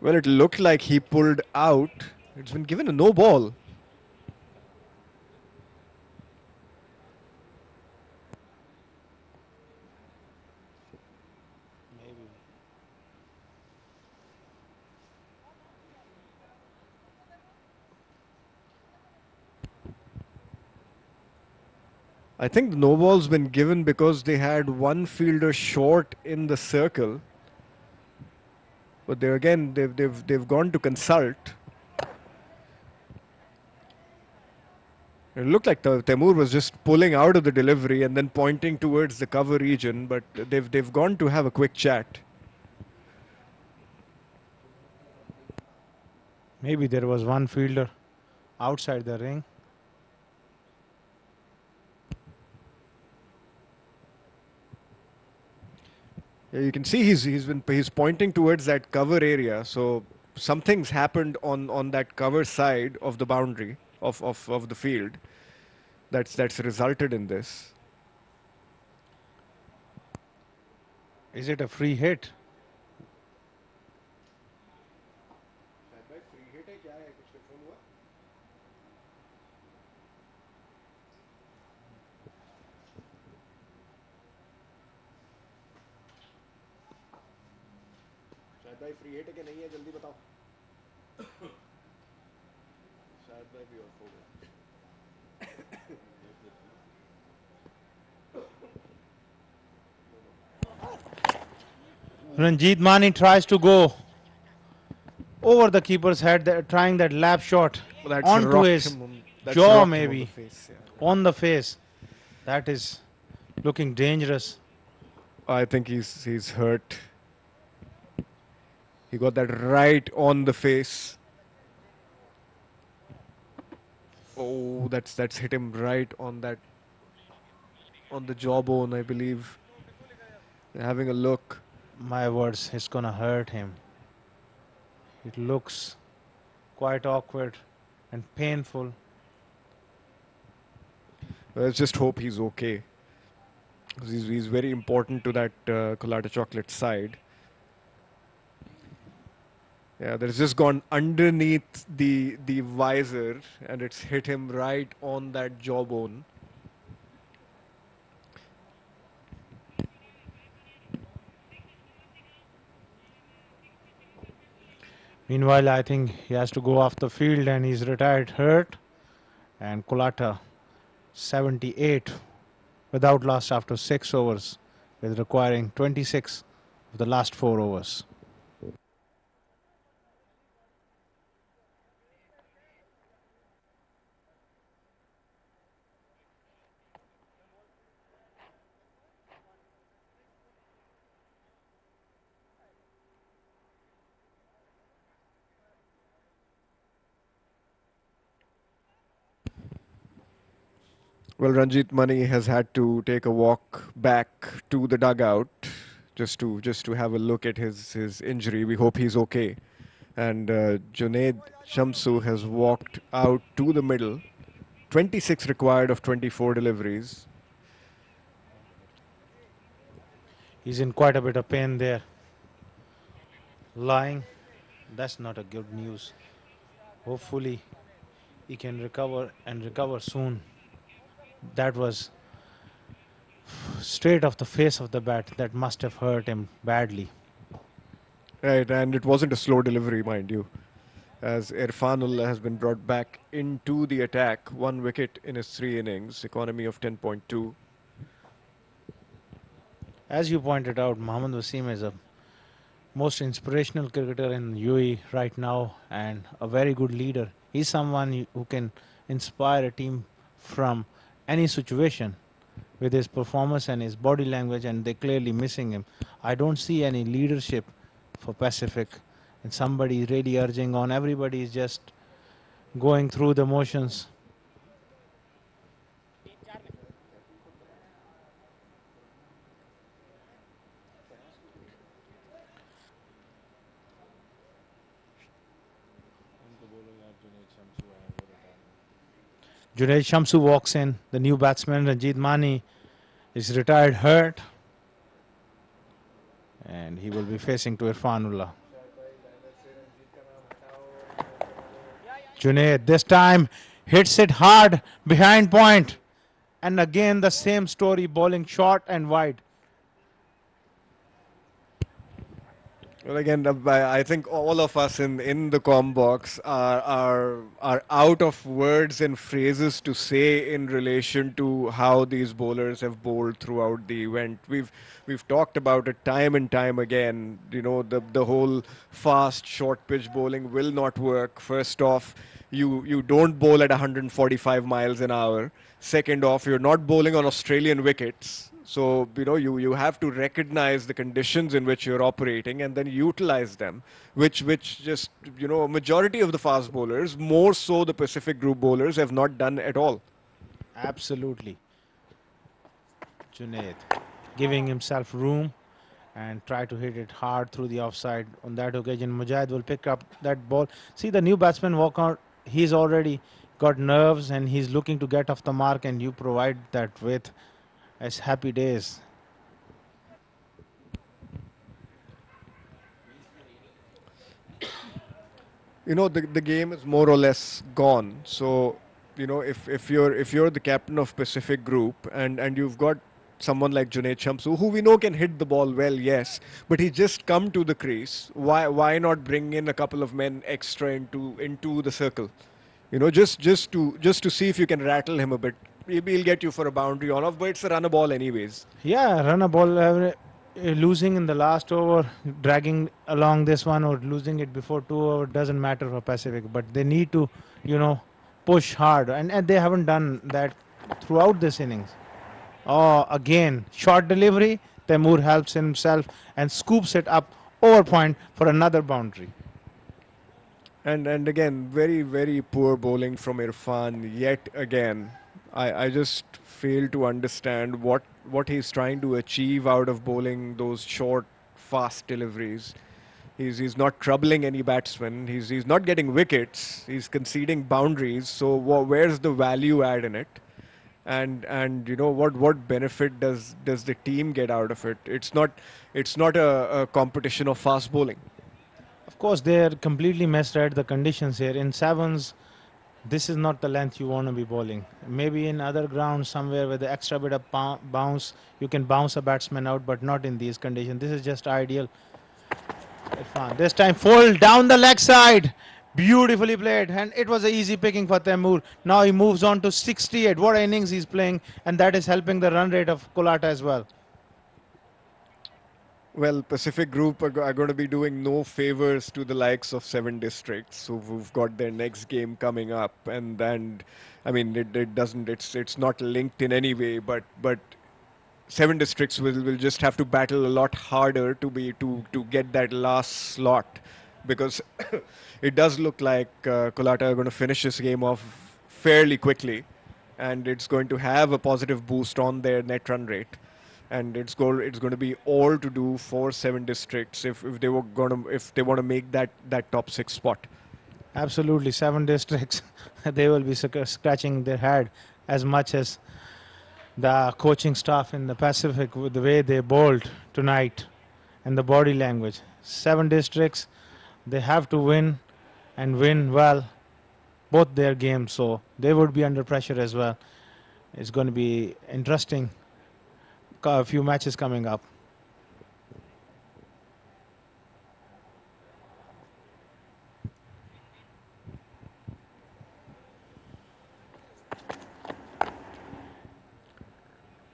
Well, it looked like he pulled out. It's been given a no ball. I think the no ball's been given because they had one fielder short in the circle. But they've gone to consult. It looked like Taimur was just pulling out of the delivery and then pointing towards the cover region, but they've gone to have a quick chat. Maybe there was one fielder outside the ring. Yeah, you can see he's pointing towards that cover area. So something's happened on that cover side of the boundary of the field. That's resulted in this. Is it a free hit? भाई free hit के नहीं है जल्दी बताओ शायद भाई भी of हो गया Ranjit Mani tries to go over the keeper's head, trying that lap shot onto his jaw, maybe on the face. That is looking dangerous. I think he's hurt. He got that right on the face. Oh, that's hit him right on the jawbone, I believe. They're having a look. My words, it's gonna hurt him. It looks quite awkward and painful. Let's just hope he's okay. He's very important to that Colatta chocolate side. Yeah, that's just gone underneath the visor, and it's hit him right on that jawbone. Meanwhile, I think he has to go off the field and he's retired hurt. And Colatta 78 without loss after 6 overs, with requiring 26 of the last 4 overs. Well, Ranjit Mani has had to take a walk back to the dugout just to have a look at his injury. We hope he's okay. And Junaid Shamsu has walked out to the middle. 26 required of 24 deliveries. He's in quite a bit of pain there. Lying, that's not a good news. Hopefully, he can recover and recover soon. That was straight off the face of the bat. That must have hurt him badly. Right, and it wasn't a slow delivery, mind you, as Irfanullah has been brought back into the attack. 1 wicket in his 3 innings, economy of 10.2. As you pointed out, Mohammad Wasim is a most inspirational cricketer in UAE right now and a very good leader. He's someone who can inspire a team from any situation with his performance and his body language, and they're clearly missing him. I don't see any leadership for Pacific, and somebody is really urging on. Everybody is just going through the motions. Junaid Shamsu walks in. The new batsman Ranjit Mani is retired hurt, and he will be facing to Irfanullah. Junaid this time hits it hard behind point, and again the same story, bowling short and wide. Well, again, I think all of us in the comm box are out of words and phrases to say in relation to how these bowlers have bowled throughout the event. We've talked about it time and time again. You know, the whole fast short pitch bowling will not work. First off, you don't bowl at 145 miles an hour. Second off, you're not bowling on Australian wickets. So, you know, you have to recognize the conditions in which you're operating and then utilize them, which just, you know, a majority of the fast bowlers, more so the Pacific group bowlers, have not done at all. Absolutely. Junaid giving himself room and try to hit it hard through the offside. On that occasion, Mujahid will pick up that ball. See the new batsman walk out. He's already got nerves and he's looking to get off the mark, and you provide that with as happy days. You know, the game is more or less gone. So, you know, if you're the captain of Pacific Group and you've got someone like Junaid Shamsu, who we know can hit the ball well, yes, but he just come to the crease. Why not bring in a couple of men extra into the circle? You know, just to see if you can rattle him a bit. Maybe he'll get you for a boundary on off, but it's a run a ball anyways. Yeah, run a ball. Losing in the last over, dragging along this one, or losing it before 2 over doesn't matter for Pacific, but they need to, you know, push hard, and they haven't done that throughout this innings. Oh, again, short delivery. Taimur helps himself and scoops it up over point for another boundary. And again, very, very poor bowling from Irfan yet again. I just fail to understand what he's trying to achieve out of bowling those short, fast deliveries. He's not troubling any batsman. He's not getting wickets. He's conceding boundaries. So where's the value add in it? And you know what benefit does the team get out of it? It's not a competition of fast bowling. Of course, they are completely misread the conditions here. In sevens, this is not the length you want to be bowling. Maybe in other grounds somewhere with the extra bit of bounce, you can bounce a batsman out, but not in these conditions. This is just ideal. Irfan, this time full down the leg side. Beautifully played, and it was an easy picking for Taimur. Now he moves on to 68. What innings he's playing, and that is helping the run rate of Colatta as well. Well, Pacific Group are going to be doing no favors to the likes of Seven Districts, who've got their next game coming up, and I mean it doesn't, it's not linked in any way, but Seven Districts will just have to battle a lot harder to get that last slot, because it does look like Colatta are going to finish this game off fairly quickly, and it's going to have a positive boost on their net run rate. And it's going to be all to do for Seven Districts if they want to make that top 6 spot. Absolutely, Seven Districts. They will be scratching their head as much as the coaching staff in the Pacific with the way they bowled tonight and the body language. Seven Districts, they have to win and win well both their games, so they would be under pressure as well. It's going to be interesting. A few matches coming up.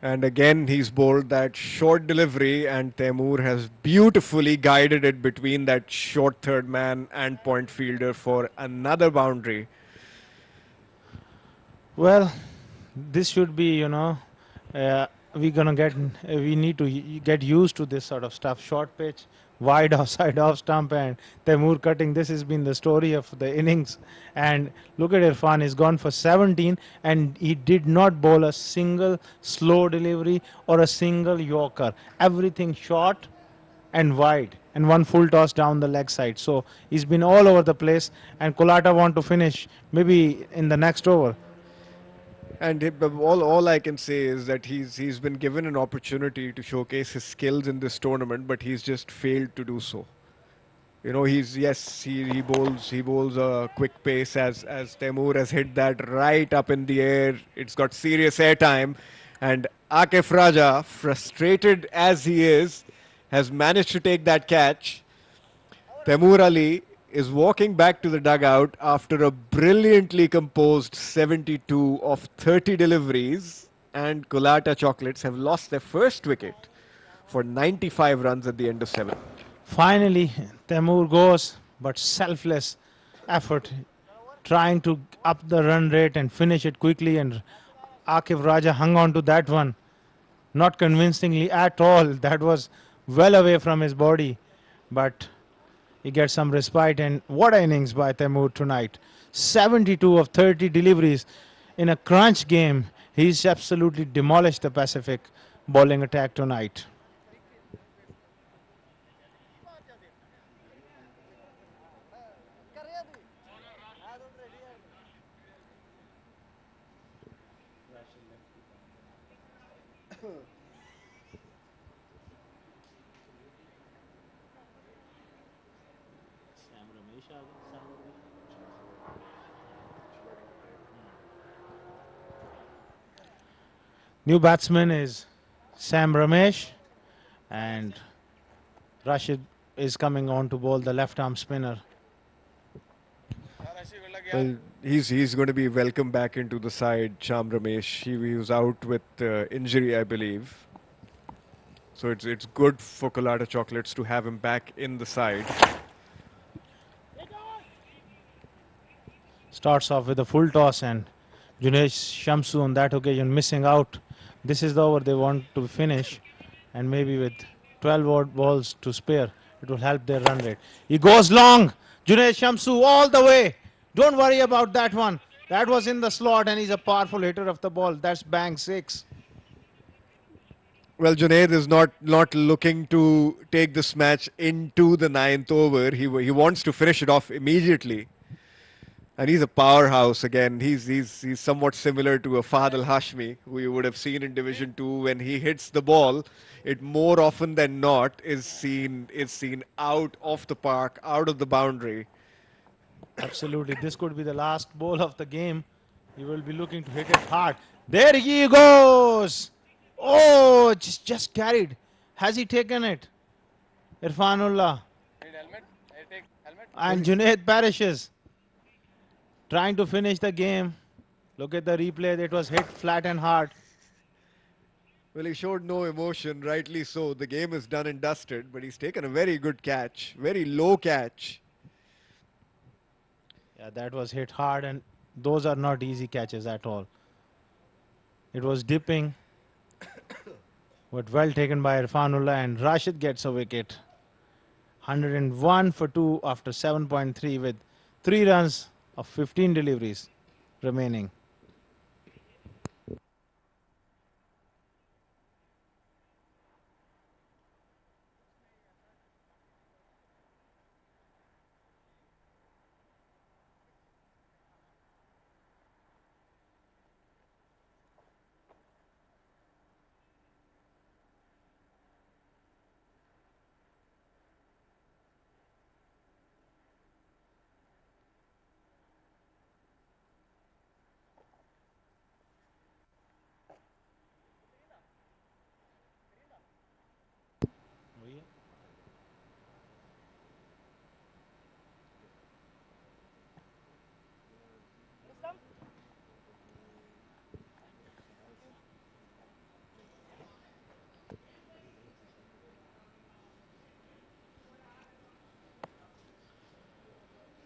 And again, he's bowled that short delivery, and Taimur has beautifully guided it between that short third man and point fielder for another boundary. Well, this should be, we need to get used to this sort of stuff. Short pitch, wide offside off stump, and Taimur cutting. This has been the story of the innings. And look at Irfan, he's gone for 17, and he did not bowl a single slow delivery or a single yorker. Everything short and wide, and one full toss down the leg side. So he's been all over the place, and Colatta want to finish maybe in the next over. And all I can say is that he's been given an opportunity to showcase his skills in this tournament, but he's just failed to do so. He bowls a quick pace as Taimur has hit that right up in the air. It's got serious airtime, and Akif Raja, frustrated as he is, has managed to take that catch. Taimur Ali is walking back to the dugout after a brilliantly composed 72 of 30 deliveries, and Colatta Chocolates have lost their first wicket for 95 runs at the end of 7. Finally, Taimur goes, but selfless effort, trying to up the run rate and finish it quickly, and Akif Raja hung on to that one, not convincingly at all. That was well away from his body, but he gets some respite. And what innings by Taimur tonight. 72 of 30 deliveries in a crunch game. He's absolutely demolished the Pacific bowling attack tonight. New batsman is Sam Ramesh, and Rashid is coming on to bowl the left arm spinner. Well, he's going to be welcome back into the side, Sham Ramesh. He was out with injury, I believe. So it's good for Colatta Chocolates to have him back in the side. Starts off with a full toss, and Junesh Shamsu on that occasion missing out. This is the over they want to finish, and maybe with 12 odd balls to spare, it will help their run rate. He goes long. Junesh Shamsu all the way. Don't worry about that one. That was in the slot, and he's a powerful hitter of the ball. That's bang 6. Well, Junaid is not looking to take this match into the 9th over. He wants to finish it off immediately. And he's a powerhouse again. He's somewhat similar to a Fahad Al Hashmi, who you would have seen in Division 2. When he hits the ball, it more often than not is seen out of the park, out of the boundary. Absolutely. This could be the last ball of the game. He will be looking to hit it hard. There he goes. Oh, just carried. Has he taken it? Irfanullah. And Junaid perishes. Trying to finish the game. Look at the replay. It was hit flat and hard. Well, he showed no emotion, rightly so. The game is done and dusted, but he's taken a very good catch, very low catch. Yeah, that was hit hard, and those are not easy catches at all. It was dipping, but well taken by Irfanullah, and Rashid gets a wicket. 101 for 2 after 7.3 with 3 runs of 15 deliveries remaining.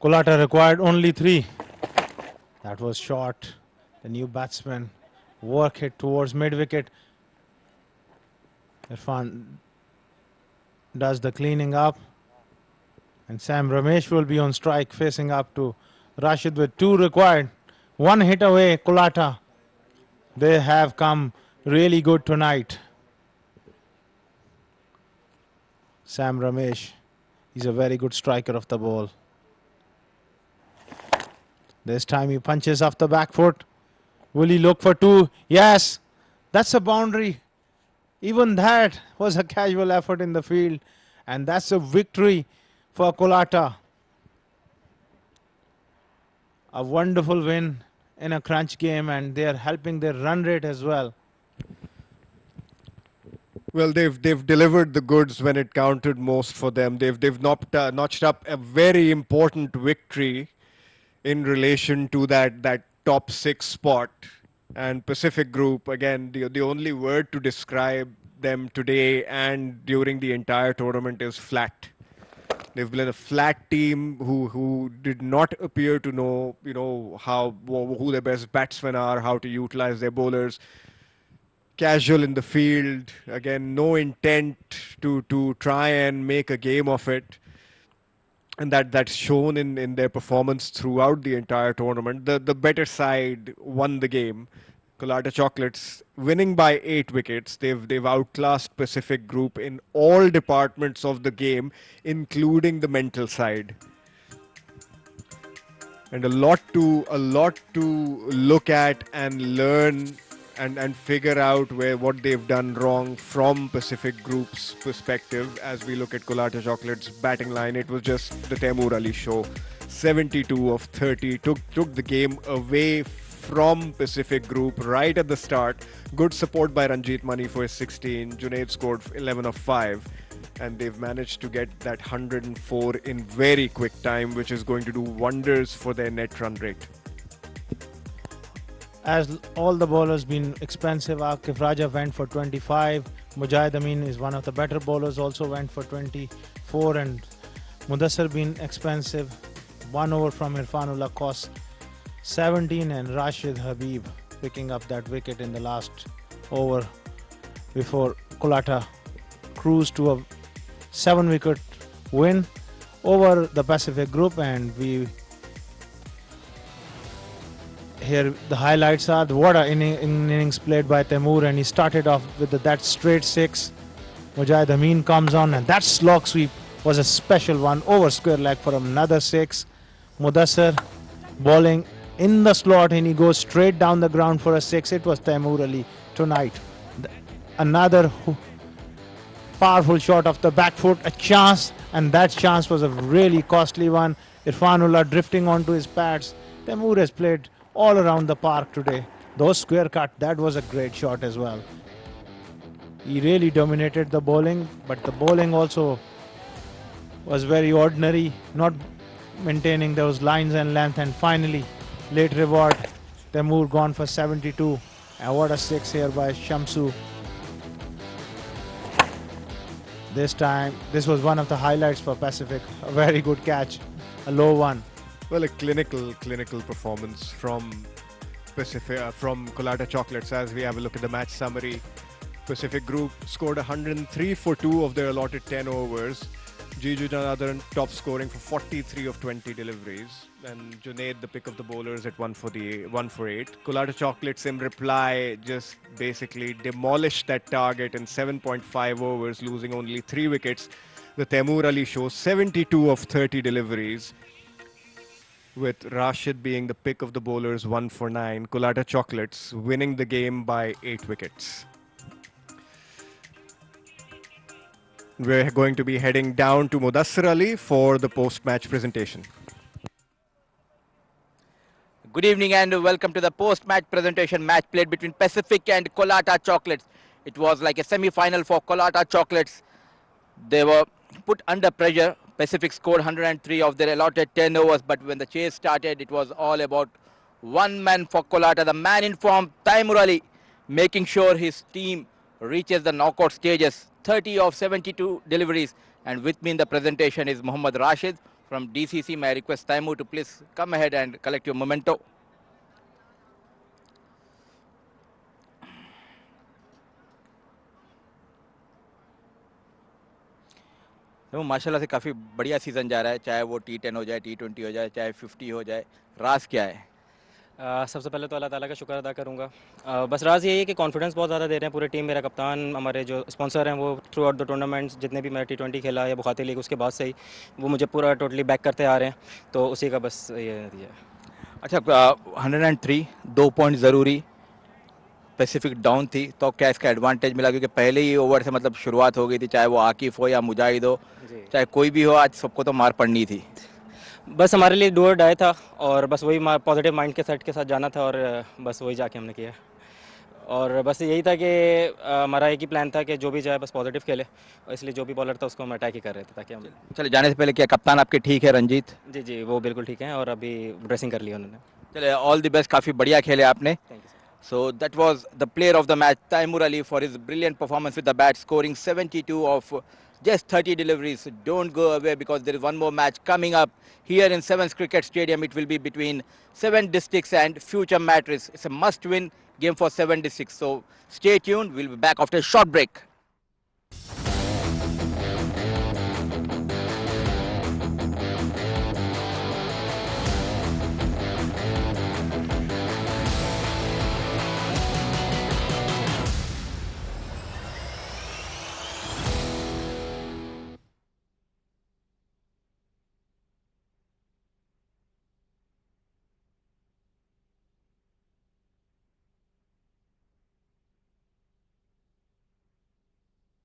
Colatta required only 3. That was short. The new batsman work hit towards mid-wicket. Irfan does the cleaning up. And Sam Ramesh will be on strike facing up to Rashid with 2 required. 1 hit away, Colatta. They have come really good tonight. Sam Ramesh is a very good striker of the ball. This time he punches off the back foot. Will he look for 2? Yes, that's a boundary. Even that was a casual effort in the field. And that's a victory for Colatta. A wonderful win in a crunch game, and they are helping their run rate as well. Well, they've delivered the goods when it counted most for them. They've notched up a very important victory in relation to that top 6 spot. And Pacific Group, again, the only word to describe them today and during the entire tournament is flat. They've been a flat team who did not appear to know, who their best batsmen are, how to utilize their bowlers. Casual in the field, again, no intent to try and make a game of it. And that's shown in their performance throughout the entire tournament. The better side won the game. Colatta Chocolates winning by 8 wickets. They've outclassed Pacific Group in all departments of the game, including the mental side. And a lot to look at and learn and figure out what they've done wrong from Pacific Group's perspective. As we look at Colatta Chocolate's batting line, it was just the Taimur Ali show. 72 of 30 took the game away from Pacific Group right at the start. Good support by Ranjit Mani for his 16. Junaid scored 11 of 5. And they've managed to get that 104 in very quick time, which is going to do wonders for their net run rate. As all the bowlers been expensive, Akif Raja went for 25. Mujahid Amin is one of the better bowlers, also went for 24. And Mudassir been expensive. 1 over from Irfanullah cost 17, and Rashid Habib picking up that wicket in the last over before Colatta cruised to a 7-wicket win over the Pacific Group. And we here the highlights are what an innings played by Taimur, and he started off with that straight 6. Mujahid Amin comes on, and that slog sweep was a special one over square leg for another 6. Mudassir bowling in the slot, and he goes straight down the ground for a 6. It was Taimur Ali tonight. Another powerful shot off the back foot, a chance, and that chance was a really costly one. Irfanullah drifting onto his pads. Taimur has played all around the park today. Those square cut, that was a great shot as well. He really dominated the bowling, but the bowling also was very ordinary, not maintaining those lines and length, and finally, late reward, Taimur gone for 72. And what a 6 here by Shamsu. This time, this was one of the highlights for Pacific. A very good catch, a low one. Well, a clinical performance from Pacific, from Colatta Chocolates. As we have a look at the match summary, Pacific Group scored 103 for 2 of their allotted 10 overs. Jiju Janardhan top scoring for 43 of 20 deliveries, and Junaid the pick of the bowlers at 1 for 8. Colatta Chocolates in reply just basically demolished that target in 7.5 overs, losing only 3 wickets. The Taimur Ali show 72 of 30 deliveries, with Rashid being the pick of the bowlers 1 for 9. Colatta Chocolates winning the game by 8 wickets. We're going to be heading down to Mudassir Ali for the post-match presentation. Good evening and welcome to the post-match presentation. Match played between Pacific and Colatta Chocolates. It was like a semi-final for Colatta Chocolates. They were put under pressure. Pacific scored 103 of their allotted 10 overs, but when the chase started, it was all about one man for Colatta. The man in form, Taimur Ali, making sure his team reaches the knockout stages. 30 of 72 deliveries. And with me in the presentation is Muhammad Rashid from DCC. May I request Taimur to please come ahead and collect your memento. तो माशाल्लाह से काफ़ी बढ़िया season जा रहा है, चाहे वो T10 हो जाए, T20 हो जाए, चाहे 50 हो जाए. राज क्या है? सबसे पहले तो अल्लाह ताला का शुक्र अदा करूँगा. बस राज यही है कि कॉन्फिडेंस बहुत ज़्यादा दे रहे हैं पूरी टीम. मेरा कप्तान, हमारे जो स्पॉन्सर हैं, वो थ्रू आउट द टूर्नामेंट्स जितने भी मैं T20 खेला या बुखाती लीग, उसके बाद से ही वो मुझे पूरा टोटली बैक करते आ रहे हैं. तो उसी का बस ये नतीजा है. अच्छा, 103 2 पॉइंट ज़रूरी. पैसिफिक डाउन थी तो क्या इसका एडवांटेज मिला, क्योंकि पहले ही ओवर से मतलब शुरुआत हो गई थी, चाहे वो आकिफ हो या मुजाहिद हो, चाहे कोई भी हो, आज सबको तो मार पड़नी थी. बस हमारे लिए डू और डाई था और बस वही पॉजिटिव माइंड के सेट के साथ जाना था और बस वही जाके हमने किया. और बस यही था कि हमारा एक ही प्लान था कि जो भी जाए बस पॉजिटिव खेले, इसलिए जो भी बॉलर था उसको हम अटैक ही कर रहे थे ताकि हम. चले जाने से पहले क्या कप्तान आपके ठीक है रंजीत? जी जी, वो बिल्कुल ठीक है और अभी ड्रेसिंग कर ली उन्होंने. चले, ऑल द बेस्ट. काफ़ी बढ़िया खेले आपने. Thank you. So that was the player of the match, Taimur Ali, for his brilliant performance with the bat, scoring 72 of just 30 deliveries. Don't go away because there is one more match coming up here in Sevens Cricket Stadium. It will be between 7 districts and Future Matrix. It's a must-win game for 7 districts. So stay tuned. We'll be back after a short break.